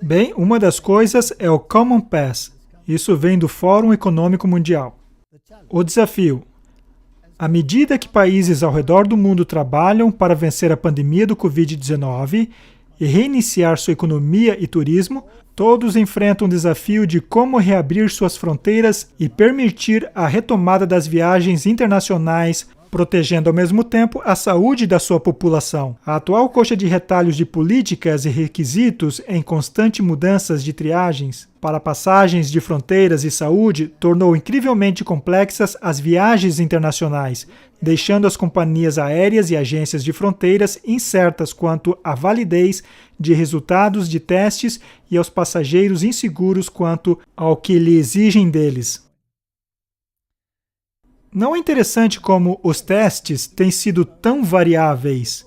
Bem, uma das coisas é o Common Pass. Isso vem do Fórum Econômico Mundial. O desafio. À medida que países ao redor do mundo trabalham para vencer a pandemia do Covid-19 e reiniciar sua economia e turismo, todos enfrentam o desafio de como reabrir suas fronteiras e permitir a retomada das viagens internacionais, protegendo ao mesmo tempo a saúde da sua população. A atual coxa de retalhos de políticas e requisitos em constante mudanças de triagens para passagens de fronteiras e saúde tornou incrivelmente complexas as viagens internacionais, deixando as companhias aéreas e agências de fronteiras incertas quanto à validez de resultados de testes e aos passageiros inseguros quanto ao que lhe exigem deles. Não é interessante como os testes têm sido tão variáveis?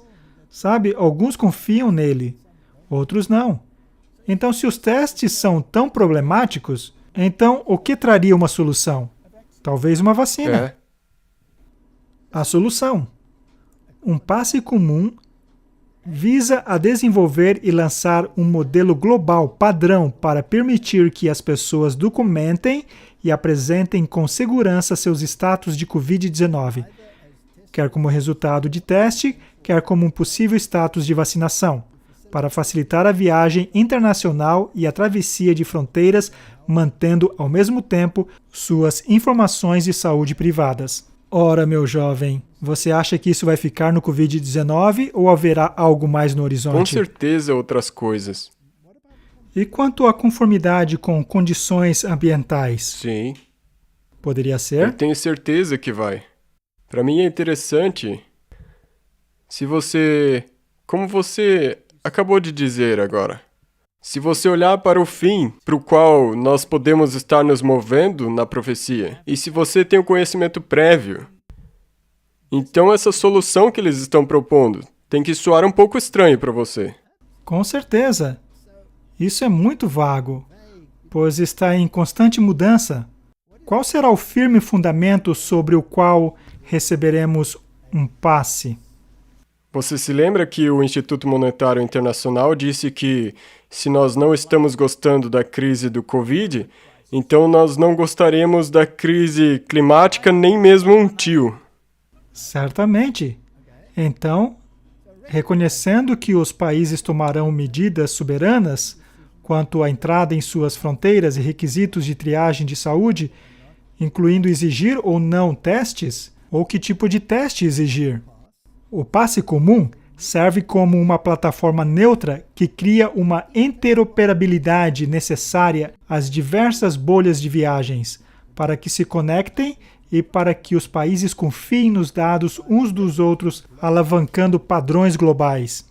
Sabe, alguns confiam nele, outros não. Então, se os testes são tão problemáticos, então o que traria uma solução? Talvez uma vacina. A solução. Um passe comum visa a desenvolver e lançar um modelo global padrão para permitir que as pessoas documentem e apresentem com segurança seus status de Covid-19, quer como resultado de teste, quer como um possível status de vacinação, para facilitar a viagem internacional e a travessia de fronteiras, mantendo ao mesmo tempo suas informações de saúde privadas. Ora, meu jovem, você acha que isso vai ficar no Covid-19 ou haverá algo mais no horizonte? Com certeza outras coisas. E quanto à conformidade com condições ambientais? Sim. Poderia Eu ser? tenho certeza que vai. Para mim é interessante se você... Como você acabou de dizer agora. Se você olhar para o fim para o qual nós podemos estar nos movendo na profecia, e se você tem o conhecimento prévio, então essa solução que eles estão propondo tem que soar um pouco estranho para você. Com certeza. Isso é muito vago, pois está em constante mudança. Qual será o firme fundamento sobre o qual receberemos um passe? Você se lembra que o Instituto Monetário Internacional disse que se nós não estamos gostando da crise do Covid, então nós não gostaremos da crise climática nem mesmo um tio. Certamente. Então, reconhecendo que os países tomarão medidas soberanas quanto à entrada em suas fronteiras e requisitos de triagem de saúde, incluindo exigir ou não testes, ou que tipo de teste exigir. O passe comum serve como uma plataforma neutra que cria uma interoperabilidade necessária às diversas bolhas de viagens, para que se conectem e para que os países confiem nos dados uns dos outros, alavancando padrões globais.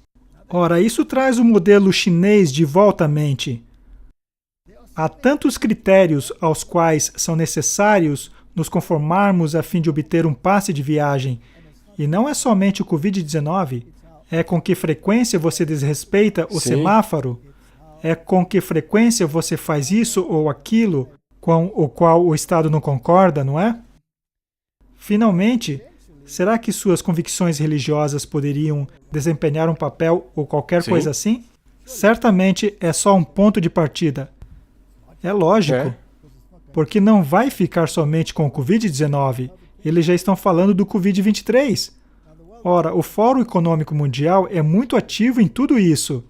Ora, isso traz o modelo chinês de volta à mente. há tantos critérios aos quais são necessários nos conformarmos a fim de obter um passe de viagem. E não é somente o Covid-19, é com que frequência você desrespeita o Sim. semáforo, é com que frequência você faz isso ou aquilo com o qual o Estado não concorda, não é? Finalmente, será que suas convicções religiosas poderiam desempenhar um papel ou qualquer Sim. coisa assim? Certamente é só um ponto de partida. É lógico, porque não vai ficar somente com o Covid-19. Eles já estão falando do Covid-23. Ora, o Fórum Econômico Mundial é muito ativo em tudo isso.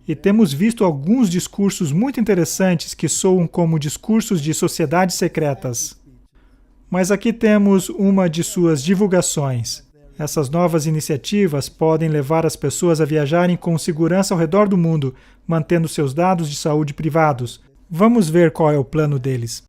E temos visto alguns discursos muito interessantes que soam como discursos de sociedades secretas. Mas aqui temos uma de suas divulgações. Essas novas iniciativas podem levar as pessoas a viajarem com segurança ao redor do mundo, mantendo seus dados de saúde privados. Vamos ver qual é o plano deles.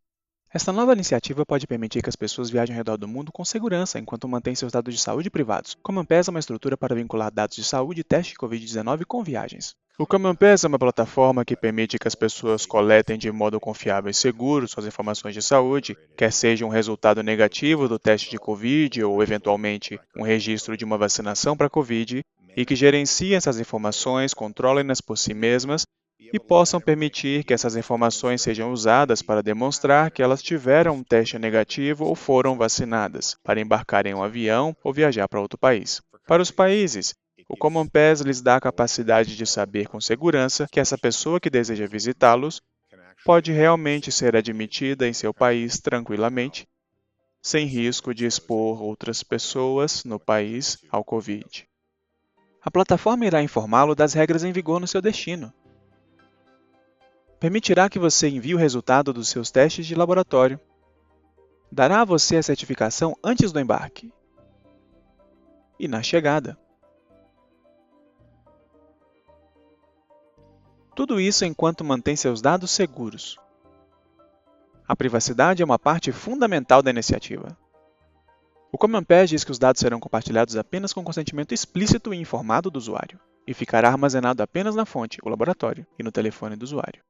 Esta nova iniciativa pode permitir que as pessoas viajem ao redor do mundo com segurança enquanto mantêm seus dados de saúde privados. Common Pass é uma estrutura para vincular dados de saúde e teste de Covid-19 com viagens. O Common Pass é uma plataforma que permite que as pessoas coletem de modo confiável e seguro suas informações de saúde, quer seja um resultado negativo do teste de Covid ou, eventualmente, um registro de uma vacinação para Covid, e que gerenciem essas informações, controlem-nas por si mesmas e possam permitir que essas informações sejam usadas para demonstrar que elas tiveram um teste negativo ou foram vacinadas, para embarcar em um avião ou viajar para outro país. Para os países, o Common Pass lhes dá a capacidade de saber com segurança que essa pessoa que deseja visitá-los pode realmente ser admitida em seu país tranquilamente, sem risco de expor outras pessoas no país ao Covid. A plataforma irá informá-lo das regras em vigor no seu destino. Permitirá que você envie o resultado dos seus testes de laboratório. Dará a você a certificação antes do embarque e na chegada. Tudo isso enquanto mantém seus dados seguros. A privacidade é uma parte fundamental da iniciativa. O Common Pass diz que os dados serão compartilhados apenas com consentimento explícito e informado do usuário, e ficará armazenado apenas na fonte, o laboratório, e no telefone do usuário.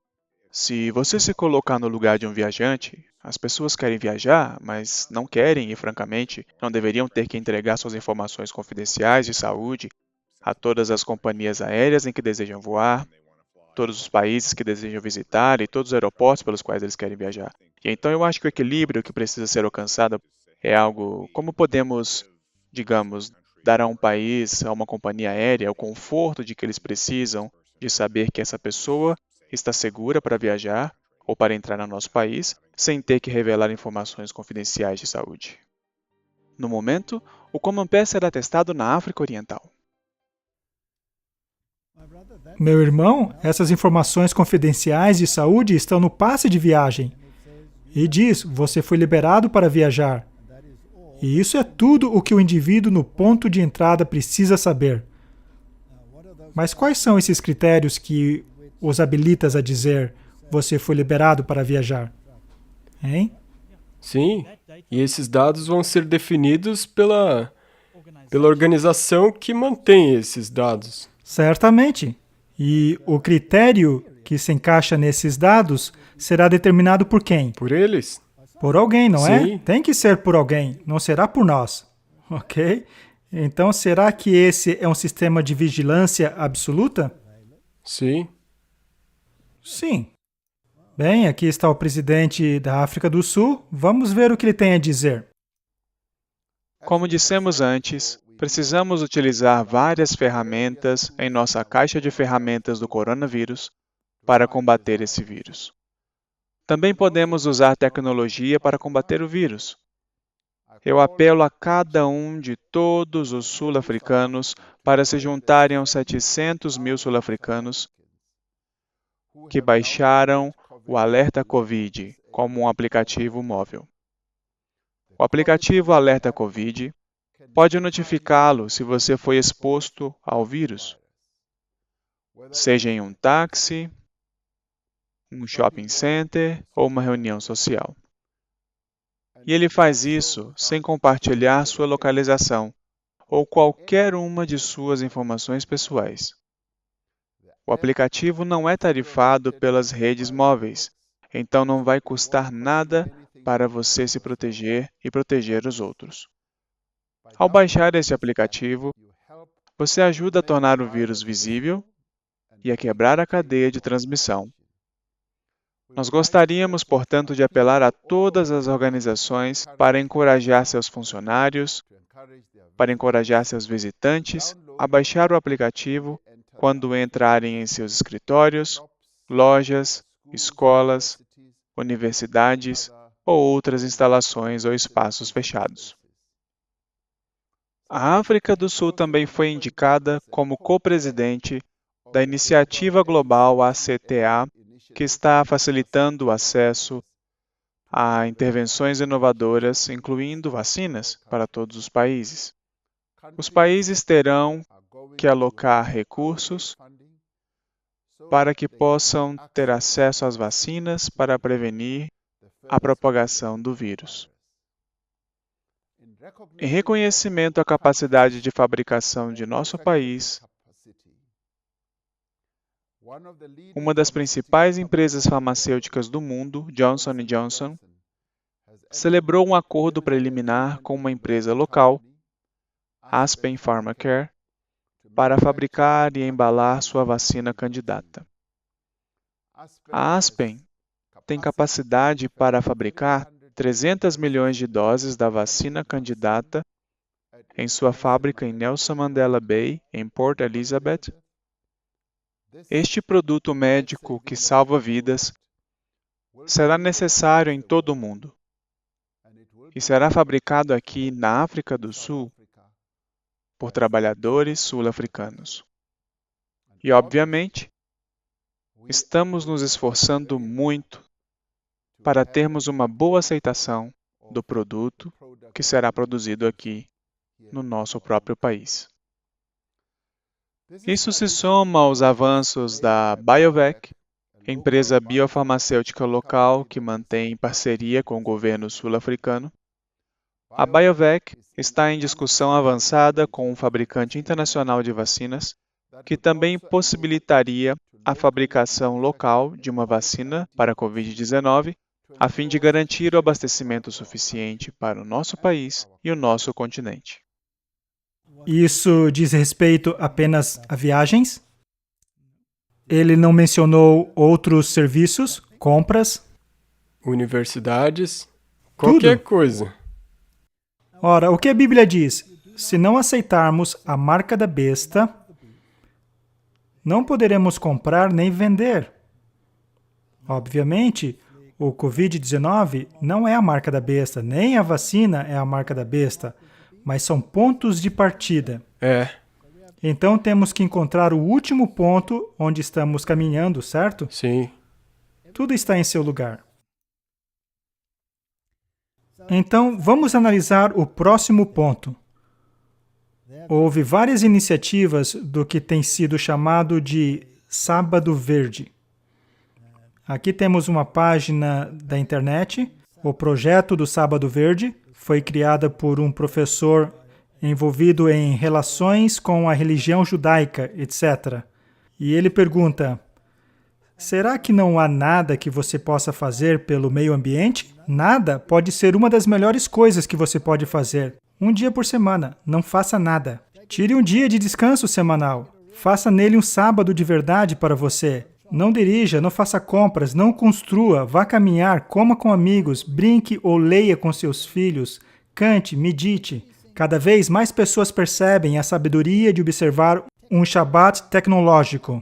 Se você se colocar no lugar de um viajante, as pessoas querem viajar, mas não querem e, francamente, não deveriam ter que entregar suas informações confidenciais de saúde a todas as companhias aéreas em que desejam voar, todos os países que desejam visitar e todos os aeroportos pelos quais eles querem viajar. E então eu acho que o equilíbrio que precisa ser alcançado é algo como podemos, digamos, dar a um país, a uma companhia aérea, o conforto de que eles precisam de saber que essa pessoa está segura para viajar ou para entrar no nosso país, sem ter que revelar informações confidenciais de saúde. No momento, o Common Pass será testado na África Oriental. Meu irmão, essas informações confidenciais de saúde estão no passe de viagem. E diz, você foi liberado para viajar. E isso é tudo o que o indivíduo no ponto de entrada precisa saber. Mas quais são esses critérios que os habilitas a dizer, você foi liberado para viajar? Hein? Sim, e esses dados vão ser definidos pela organização que mantém esses dados. Certamente. E o critério que se encaixa nesses dados será determinado por quem? Por eles? Por alguém, não Sim. é? Tem que ser por alguém, não será por nós. Ok? Então, será que esse é um sistema de vigilância absoluta? Sim. Sim. Bem, aqui está o presidente da África do Sul. Vamos ver o que ele tem a dizer. Como dissemos antes, precisamos utilizar várias ferramentas em nossa caixa de ferramentas do coronavírus para combater esse vírus. Também podemos usar tecnologia para combater o vírus. Eu apelo a cada um de todos os sul-africanos para se juntarem aos 700 mil sul-africanos que baixaram o Alerta Covid como um aplicativo móvel. O aplicativo Alerta Covid pode notificá-lo se você foi exposto ao vírus, seja em um táxi, um shopping center ou uma reunião social. E ele faz isso sem compartilhar sua localização ou qualquer uma de suas informações pessoais. O aplicativo não é tarifado pelas redes móveis. então não vai custar nada para você se proteger e proteger os outros. Ao baixar este aplicativo, você ajuda a tornar o vírus visível e a quebrar a cadeia de transmissão. Nós gostaríamos, portanto, de apelar a todas as organizações para encorajar seus funcionários, para encorajar seus visitantes a baixar o aplicativo quando entrarem em seus escritórios, lojas, escolas, universidades ou outras instalações ou espaços fechados. A África do Sul também foi indicada como co-presidente da iniciativa global ACTA, que está facilitando o acesso a intervenções inovadoras, incluindo vacinas, para todos os países. Os países terão que alocar recursos para que possam ter acesso às vacinas para prevenir a propagação do vírus. Em reconhecimento à capacidade de fabricação de nosso país, uma das principais empresas farmacêuticas do mundo, Johnson & Johnson, celebrou um acordo preliminar com uma empresa local, Aspen Pharmacare, para fabricar e embalar sua vacina candidata. A Aspen tem capacidade para fabricar 300 milhões de doses da vacina candidata em sua fábrica em Nelson Mandela Bay, em Port Elizabeth. Este produto médico que salva vidas será necessário em todo o mundo e será fabricado aqui na África do Sul por trabalhadores sul-africanos. E, obviamente, estamos nos esforçando muito para termos uma boa aceitação do produto que será produzido aqui no nosso próprio país. Isso se soma aos avanços da BioVac, empresa biofarmacêutica local que mantém parceria com o governo sul-africano. A BioVac está em discussão avançada com um fabricante internacional de vacinas, que também possibilitaria a fabricação local de uma vacina para a Covid-19, a fim de garantir o abastecimento suficiente para o nosso país e o nosso continente. Isso diz respeito apenas a viagens? Ele não mencionou outros serviços, compras? Universidades, qualquer coisa. Ora, o que a Bíblia diz? Se não aceitarmos a marca da besta, não poderemos comprar nem vender. Obviamente, o Covid-19 não é a marca da besta, nem a vacina é a marca da besta, mas são pontos de partida. Então temos que encontrar o último ponto onde estamos caminhando, certo? Sim. Tudo está em seu lugar. Então, vamos analisar o próximo ponto. Houve várias iniciativas do que tem sido chamado de Sábado Verde. Aqui temos uma página da internet. O projeto do Sábado Verde foi criada por um professor envolvido em relações com a religião judaica, etc. E ele pergunta: será que não há nada que você possa fazer pelo meio ambiente? Nada pode ser uma das melhores coisas que você pode fazer. Um dia por semana, não faça nada. Tire um dia de descanso semanal. Faça nele um sábado de verdade para você. Não dirija, não faça compras, não construa, vá caminhar, coma com amigos, brinque ou leia com seus filhos, cante, medite. Cada vez mais pessoas percebem a sabedoria de observar um Shabat tecnológico.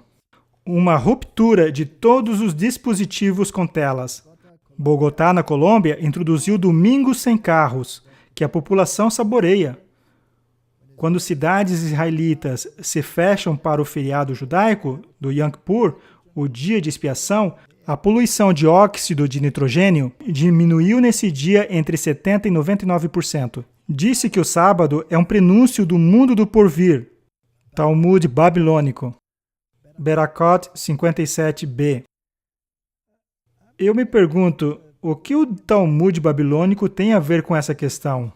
Uma ruptura de todos os dispositivos com telas. Bogotá, na Colômbia, introduziu domingos sem carros, que a população saboreia. Quando cidades israelitas se fecham para o feriado judaico do Yom Kippur, o dia de expiação, a poluição de óxido de nitrogênio diminuiu nesse dia entre 70% e 99%. Disse que o sábado é um prenúncio do mundo do porvir. Talmud babilônico. Berakot 57b. Eu me pergunto, o que o Talmud babilônico tem a ver com essa questão?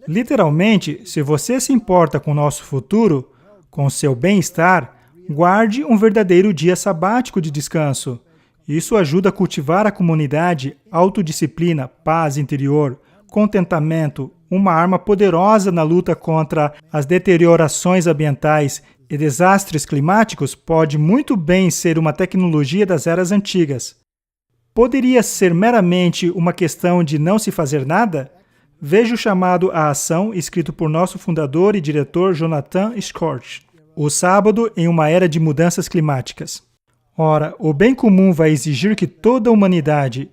Literalmente, se você se importa com o nosso futuro, com seu bem-estar, guarde um verdadeiro dia sabático de descanso. Isso ajuda a cultivar a comunidade, autodisciplina, paz interior, contentamento, uma arma poderosa na luta contra as deteriorações ambientais e desastres climáticos pode muito bem ser uma tecnologia das eras antigas. Poderia ser meramente uma questão de não se fazer nada? Veja o chamado à ação escrito por nosso fundador e diretor Jonathan Scorch, O Sábado em uma Era de Mudanças Climáticas. Ora, o bem comum vai exigir que toda a humanidade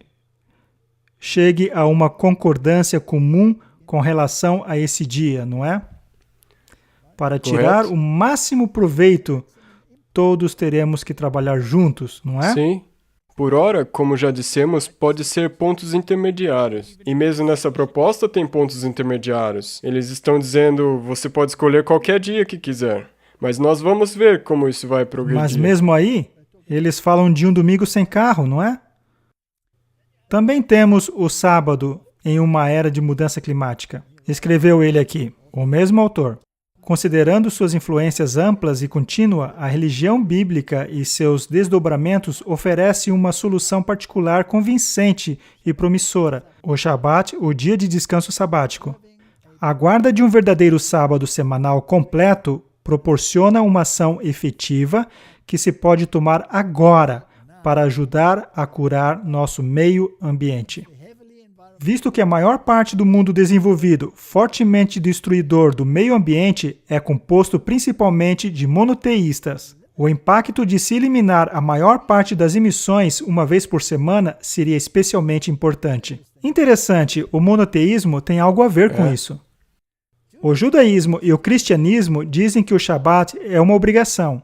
chegue a uma concordância comum com relação a esse dia, não é? Para tirar Correto. o máximo proveito, todos teremos que trabalhar juntos, não é? Sim. Por ora, como já dissemos, pode ser pontos intermediários. E mesmo nessa proposta tem pontos intermediários. Eles estão dizendo, você pode escolher qualquer dia que quiser. Mas nós vamos ver como isso vai progredir. Mas mesmo aí, eles falam de um domingo sem carro, não é? Também temos o sábado em uma era de mudança climática. Escreveu ele aqui, o mesmo autor. Considerando suas influências amplas e contínua, a religião bíblica e seus desdobramentos oferecem uma solução particular convincente e promissora. O Shabat, o dia de descanso sabático. A guarda de um verdadeiro sábado semanal completo proporciona uma ação efetiva que se pode tomar agora para ajudar a curar nosso meio ambiente. Visto que a maior parte do mundo desenvolvido, fortemente destruidor do meio ambiente, é composto principalmente de monoteístas, o impacto de se eliminar a maior parte das emissões uma vez por semana seria especialmente importante. Interessante, o monoteísmo tem algo a ver com isso. O judaísmo e o cristianismo dizem que o Shabat é uma obrigação.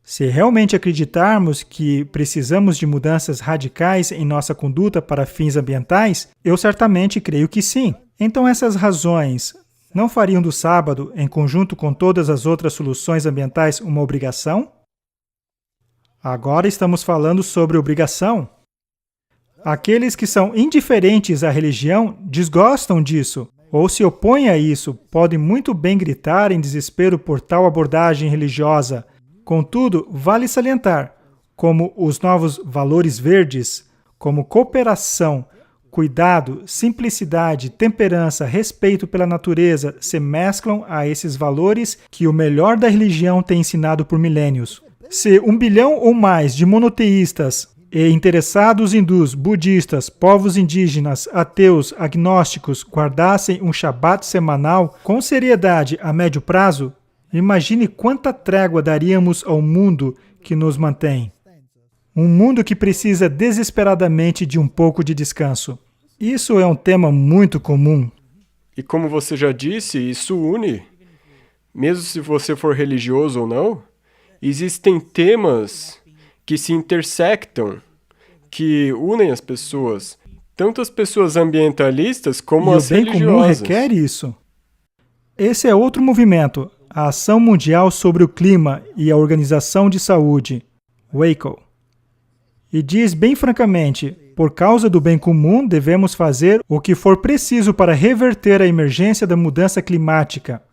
Se realmente acreditarmos que precisamos de mudanças radicais em nossa conduta para fins ambientais, eu certamente creio que sim. Então essas razões não fariam do sábado, em conjunto com todas as outras soluções ambientais, uma obrigação? Agora estamos falando sobre obrigação. Aqueles que são indiferentes à religião desgostam disso, ou se opõem a isso, podem muito bem gritar em desespero por tal abordagem religiosa. Contudo, vale salientar, como os novos valores verdes, como cooperação, cuidado, simplicidade, temperança, respeito pela natureza, se mesclam a esses valores que o melhor da religião tem ensinado por milênios. Se 1 bilhão ou mais de monoteístas e interessados hindus, budistas, povos indígenas, ateus, agnósticos guardassem um Shabat semanal com seriedade a médio prazo, imagine quanta trégua daríamos ao mundo que nos mantém. Um mundo que precisa desesperadamente de um pouco de descanso. Isso é um tema muito comum. E como você já disse, isso une. Mesmo se você for religioso ou não, existem temas que se intersectam, que unem as pessoas. Tanto as pessoas ambientalistas como as religiosas. E o bem comum requer isso. Esse é outro movimento. A Ação Mundial sobre o Clima e a Organização de Saúde, WACO. E diz bem francamente, por causa do bem comum, devemos fazer o que for preciso para reverter a emergência da mudança climática.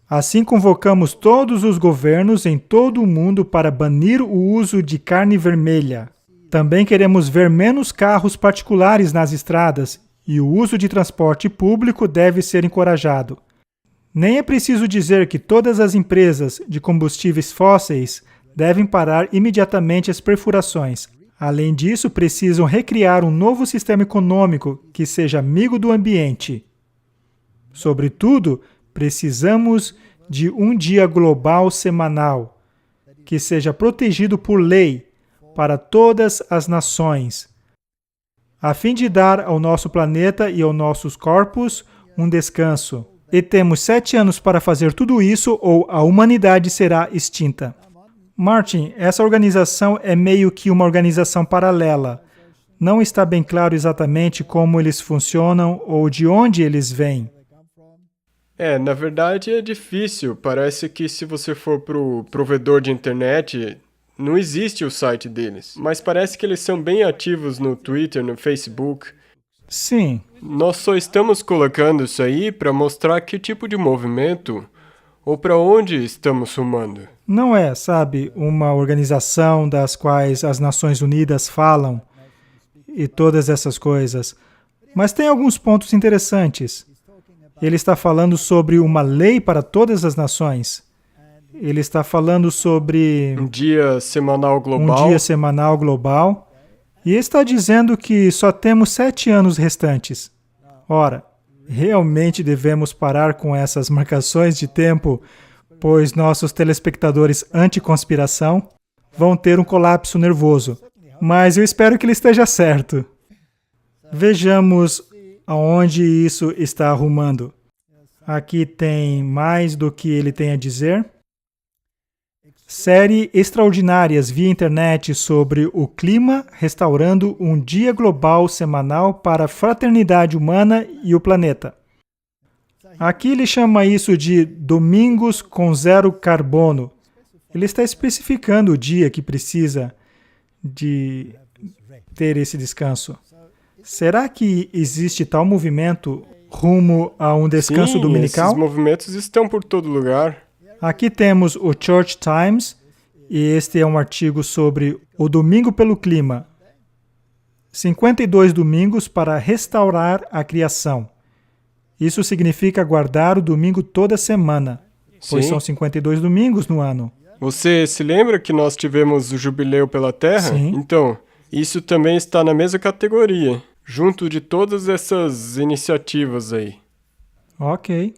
Assim convocamos todos os governos em todo o mundo para banir o uso de carne vermelha. Também queremos ver menos carros particulares nas estradas e o uso de transporte público deve ser encorajado. Nem é preciso dizer que todas as empresas de combustíveis fósseis devem parar imediatamente as perfurações. Além disso, precisam recriar um novo sistema econômico que seja amigo do ambiente. Sobretudo, precisamos de um dia global semanal, que seja protegido por lei para todas as nações, a fim de dar ao nosso planeta e aos nossos corpos um descanso. E temos 7 anos para fazer tudo isso ou a humanidade será extinta. Martin, essa organização é meio que uma organização paralela. Não está bem claro exatamente como eles funcionam ou de onde eles vêm. Na verdade é difícil. Parece que se você for pro provedor de internet, não existe o site deles. Mas parece que eles são bem ativos no Twitter, no Facebook. Sim. Nós só estamos colocando isso aí para mostrar que tipo de movimento Ou para onde estamos rumando? Não é, sabe, uma organização das quais as Nações Unidas falam e todas essas coisas. Mas tem alguns pontos interessantes. Ele está falando sobre uma lei para todas as nações. Ele está falando sobre Um dia semanal global? um dia semanal global. E está dizendo que só temos 7 anos restantes. Ora, realmente devemos parar com essas marcações de tempo, pois nossos telespectadores anti-conspiração vão ter um colapso nervoso. Mas eu espero que ele esteja certo. Vejamos aonde isso está arrumando. Aqui tem mais do que ele tem a dizer. Série extraordinárias via internet sobre o clima, restaurando um dia global semanal para a fraternidade humana e o planeta. Aqui ele chama isso de domingos com zero carbono. Ele está especificando o dia que precisa de ter esse descanso. Será que existe tal movimento rumo a um descanso Sim, dominical? Esses movimentos estão por todo lugar. Aqui temos o Church Times, e este é um artigo sobre o domingo pelo clima. 52 domingos para restaurar a criação. Isso significa guardar o domingo toda semana, pois Sim. são 52 domingos no ano. Você se lembra que nós tivemos o jubileu pela Terra? Sim. Então, isso também está na mesma categoria, junto de todas essas iniciativas aí. Ok.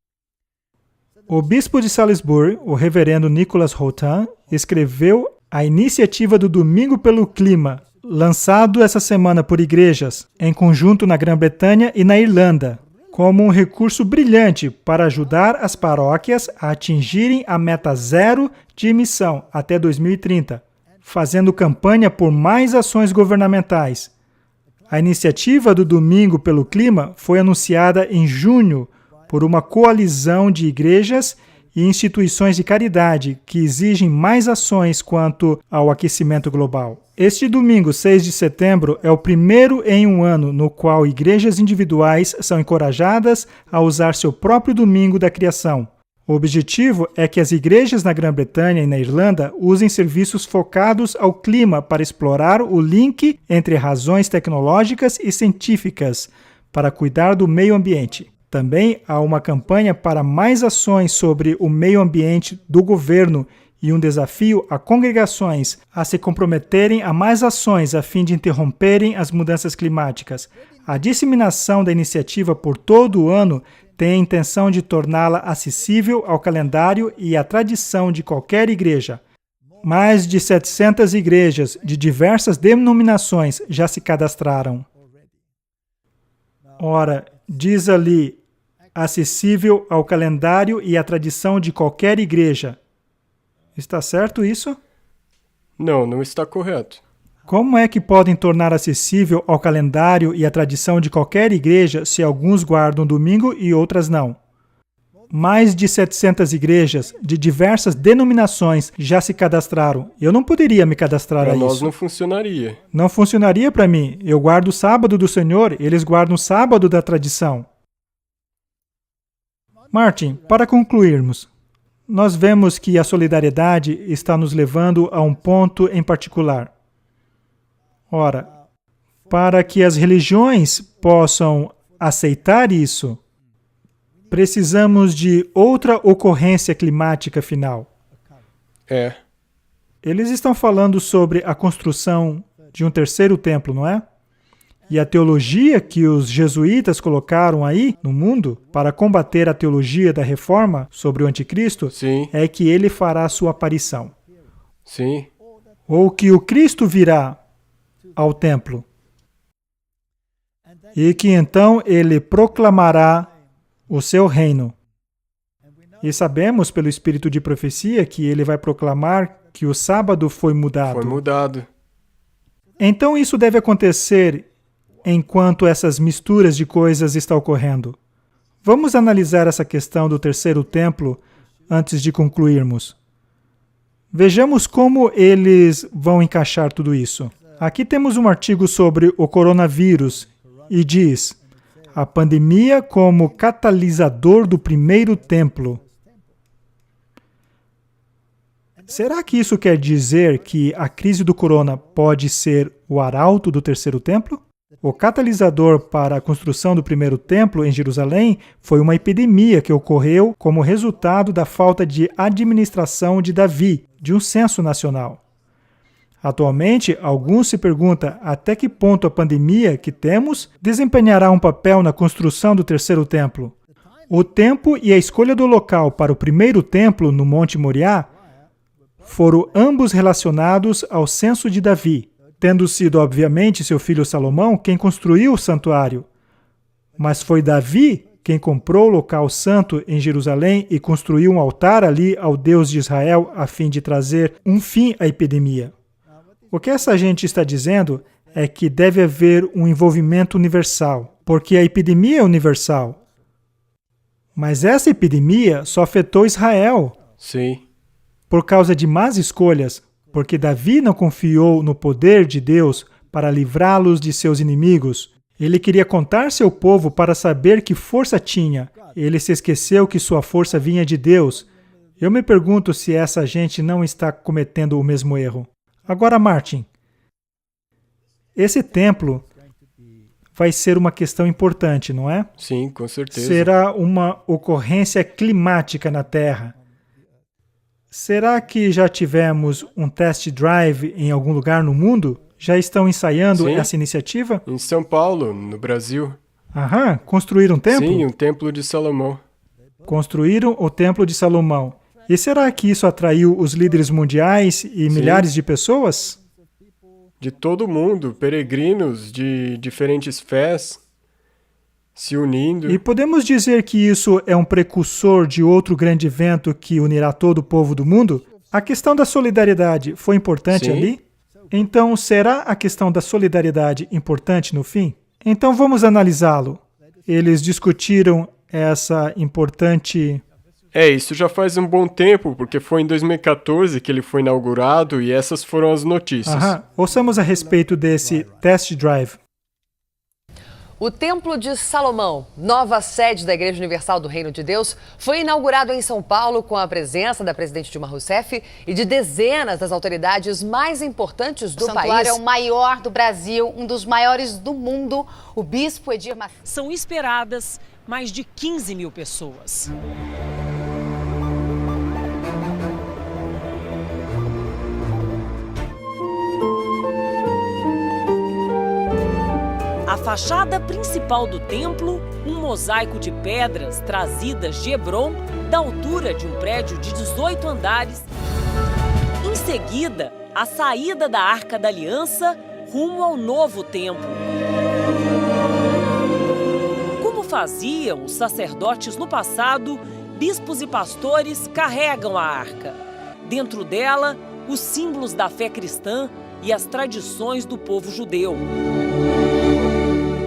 O bispo de Salisbury, o reverendo Nicholas Houghton, escreveu a iniciativa do Domingo pelo Clima, lançado essa semana por igrejas, em conjunto na Grã-Bretanha e na Irlanda, como um recurso brilhante para ajudar as paróquias a atingirem a meta zero de emissão até 2030, fazendo campanha por mais ações governamentais. A iniciativa do Domingo pelo Clima foi anunciada em junho por uma coalizão de igrejas e instituições de caridade que exigem mais ações quanto ao aquecimento global. Este domingo, 6 de setembro, é o primeiro em um ano no qual igrejas individuais são encorajadas a usar seu próprio domingo da criação. O objetivo é que as igrejas na Grã-Bretanha e na Irlanda usem serviços focados ao clima para explorar o link entre razões tecnológicas e científicas para cuidar do meio ambiente. Também há uma campanha para mais ações sobre o meio ambiente do governo e um desafio a congregações a se comprometerem a mais ações a fim de interromperem as mudanças climáticas. A disseminação da iniciativa por todo o ano tem a intenção de torná-la acessível ao calendário e à tradição de qualquer igreja. Mais de 700 igrejas de diversas denominações já se cadastraram. Ora, diz ali, acessível ao calendário e à tradição de qualquer igreja. Está certo isso? Não, não está correto. Como é que podem tornar acessível ao calendário e à tradição de qualquer igreja se alguns guardam domingo e outras não? Mais de 700 igrejas de diversas denominações já se cadastraram. Eu não poderia me cadastrar Para a nós isso. não funcionaria. Não funcionaria para mim. Eu guardo o sábado do Senhor, eles guardam o sábado da tradição. Martin, para concluirmos, nós vemos que a solidariedade está nos levando a um ponto em particular. Ora, para que as religiões possam aceitar isso, precisamos de outra ocorrência climática final. É. Eles estão falando sobre a construção de um terceiro templo, não é? E a teologia que os jesuítas colocaram aí no mundo para combater a teologia da reforma sobre o anticristo Sim, é que ele fará sua aparição. sim. Ou que o Cristo virá ao templo. E que então ele proclamará o seu reino. E sabemos pelo espírito de profecia que ele vai proclamar que o sábado foi mudado. Foi mudado. Então isso deve acontecer enquanto essas misturas de coisas estão ocorrendo. Vamos analisar essa questão do terceiro templo antes de concluirmos. Vejamos como eles vão encaixar tudo isso. Aqui temos um artigo sobre o coronavírus e diz: a pandemia como catalisador do primeiro templo. Será que isso quer dizer que a crise do corona pode ser o arauto do terceiro templo? O catalisador para a construção do primeiro templo em Jerusalém foi uma epidemia que ocorreu como resultado da falta de administração de Davi, de um censo nacional. Atualmente, alguns se perguntam até que ponto a pandemia que temos desempenhará um papel na construção do terceiro templo. O tempo e a escolha do local para o primeiro templo no Monte Moriá foram ambos relacionados ao censo de Davi, tendo sido, obviamente, seu filho Salomão quem construiu o santuário. Mas foi Davi quem comprou o local santo em Jerusalém e construiu um altar ali ao Deus de Israel a fim de trazer um fim à epidemia. O que essa gente está dizendo é que deve haver um envolvimento universal, porque a epidemia é universal. Mas essa epidemia só afetou Israel. Sim. Por causa de más escolhas, porque Davi não confiou no poder de Deus para livrá-los de seus inimigos. Ele queria contar seu povo para saber que força tinha. Ele se esqueceu que sua força vinha de Deus. Eu me pergunto se essa gente não está cometendo o mesmo erro. Agora, Martin, esse templo vai ser uma questão importante, não é? Sim, com certeza. Será uma ocorrência climática na Terra. Será que já tivemos um test drive em algum lugar no mundo? Já estão ensaiando Sim. essa iniciativa? Em São Paulo, no Brasil. Aham, construíram um templo? Sim, um templo de Salomão. Construíram o Templo de Salomão. E será que isso atraiu os líderes mundiais e milhares de pessoas? De todo mundo, peregrinos de diferentes fés se unindo. E podemos dizer que isso é um precursor de outro grande evento que unirá todo o povo do mundo? A questão da solidariedade foi importante Sim. ali? Então, será a questão da solidariedade importante no fim? Então, vamos analisá-lo. Eles discutiram essa importante... Isso já faz um bom tempo, porque foi em 2014 que ele foi inaugurado e essas foram as notícias. Aham. Ouçamos a respeito desse test drive. O Templo de Salomão, nova sede da Igreja Universal do Reino de Deus, foi inaugurado em São Paulo com a presença da presidente Dilma Rousseff e de dezenas das autoridades mais importantes do país. O santuário é o maior do Brasil, um dos maiores do mundo. O bispo Edir Macedo. São esperadas mais de 15 mil pessoas. A fachada principal do templo, um mosaico de pedras trazidas de Hebrom, da altura de um prédio de 18 andares. Em seguida, a saída da Arca da Aliança rumo ao novo templo. Como faziam os sacerdotes no passado, bispos e pastores carregam a arca. Dentro dela, os símbolos da fé cristã e as tradições do povo judeu.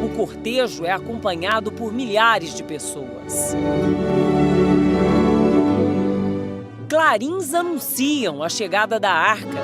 O cortejo é acompanhado por milhares de pessoas. Clarins anunciam a chegada da arca.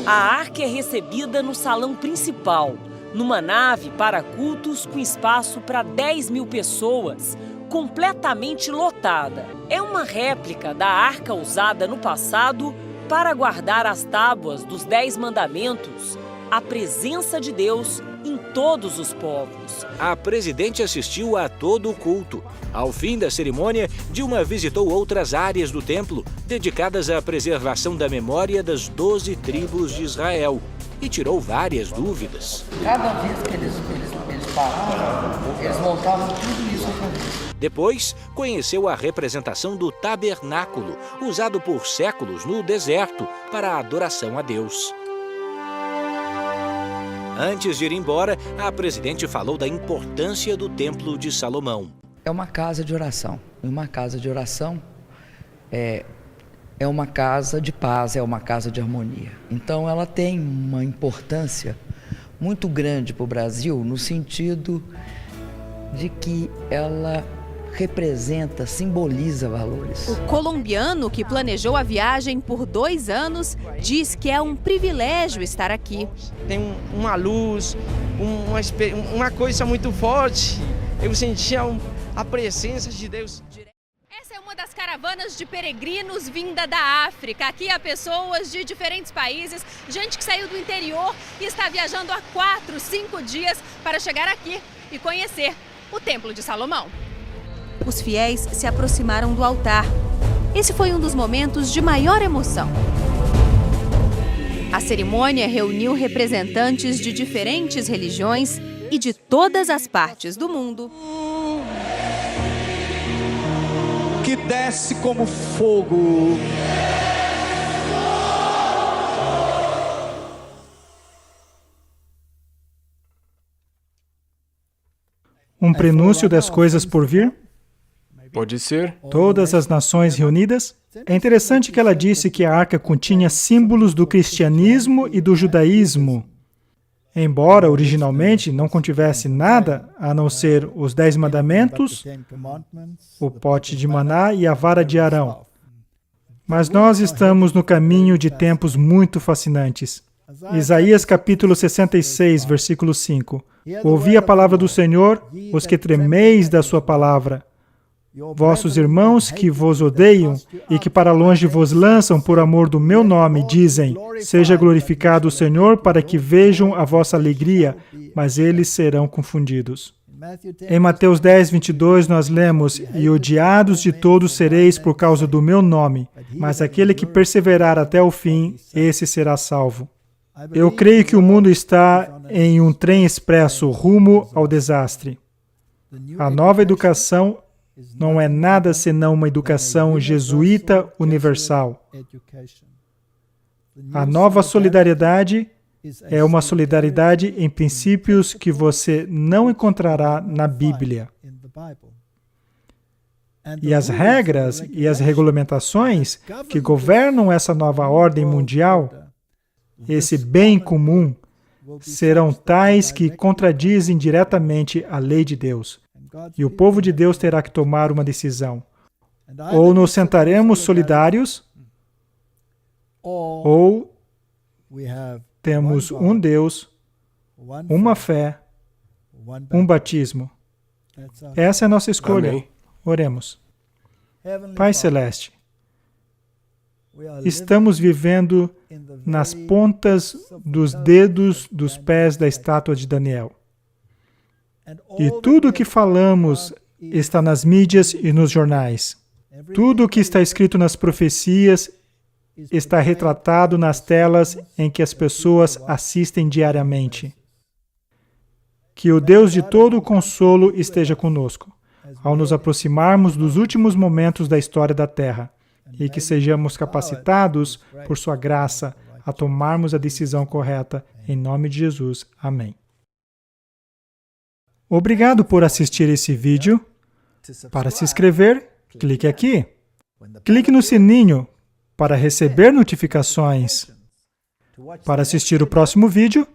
A arca é recebida no salão principal, numa nave para cultos com espaço para 10 mil pessoas, completamente lotada. É uma réplica da arca usada no passado para guardar as tábuas dos 10 mandamentos, a presença de Deus em todos os povos. A presidente assistiu a todo o culto. Ao fim da cerimônia, Dilma visitou outras áreas do templo, dedicadas à preservação da memória das 12 tribos de Israel, e tirou várias dúvidas. Cada vez que eles paravam, eles montavam tudo isso outra vez. Depois, conheceu a representação do tabernáculo, usado por séculos no deserto para a adoração a Deus. Antes de ir embora, a presidente falou da importância do Templo de Salomão. É uma casa de oração. E uma casa de oração é uma casa de paz, é uma casa de harmonia. Então ela tem uma importância muito grande para o Brasil, no sentido de que ela representa, simboliza valores. O colombiano que planejou a viagem por 2 anos diz que é um privilégio estar aqui. Tem uma luz, uma coisa muito forte. Eu sentia a presença de Deus. Essa é uma das caravanas de peregrinos vinda da África. Aqui há pessoas de diferentes países, gente que saiu do interior e está viajando há 4, 5 dias para chegar aqui e conhecer o Templo de Salomão. Os fiéis se aproximaram do altar. Esse foi um dos momentos de maior emoção. A cerimônia reuniu representantes de diferentes religiões e de todas as partes do mundo. Que desce como fogo. Um prenúncio das coisas por vir? Pode ser. Todas as nações reunidas? É interessante que ela disse que a arca continha símbolos do cristianismo e do judaísmo. Embora originalmente não contivesse nada a não ser os 10 mandamentos, o pote de maná e a vara de Arão. Mas nós estamos no caminho de tempos muito fascinantes. Isaías capítulo 66, versículo 5. Ouvi a palavra do Senhor, os que tremeis da sua palavra. Vossos irmãos que vos odeiam e que para longe vos lançam por amor do meu nome, dizem, seja glorificado o Senhor para que vejam a vossa alegria, mas eles serão confundidos. Em Mateus 10, 22, nós lemos, e odiados de todos sereis por causa do meu nome, mas aquele que perseverar até o fim, esse será salvo. Eu creio que o mundo está em um trem expresso rumo ao desastre. A nova educação não é nada senão uma educação jesuíta universal. A nova solidariedade é uma solidariedade em princípios que você não encontrará na Bíblia. E as regras e as regulamentações que governam essa nova ordem mundial, esse bem comum, serão tais que contradizem diretamente a lei de Deus. E o povo de Deus terá que tomar uma decisão. Ou nos sentaremos solidários, ou temos um Deus, uma fé, um batismo. Essa é a nossa escolha. Amém. Oremos. Pai Celeste, estamos vivendo nas pontas dos dedos dos pés da estátua de Daniel. E tudo o que falamos está nas mídias e nos jornais. Tudo o que está escrito nas profecias está retratado nas telas em que as pessoas assistem diariamente. Que o Deus de todo o consolo esteja conosco, ao nos aproximarmos dos últimos momentos da história da Terra, e que sejamos capacitados, por sua graça, a tomarmos a decisão correta. Em nome de Jesus. Amém. Obrigado por assistir esse vídeo. Para se inscrever, clique aqui. Clique no sininho para receber notificações. Para assistir o próximo vídeo,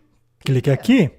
clique aqui.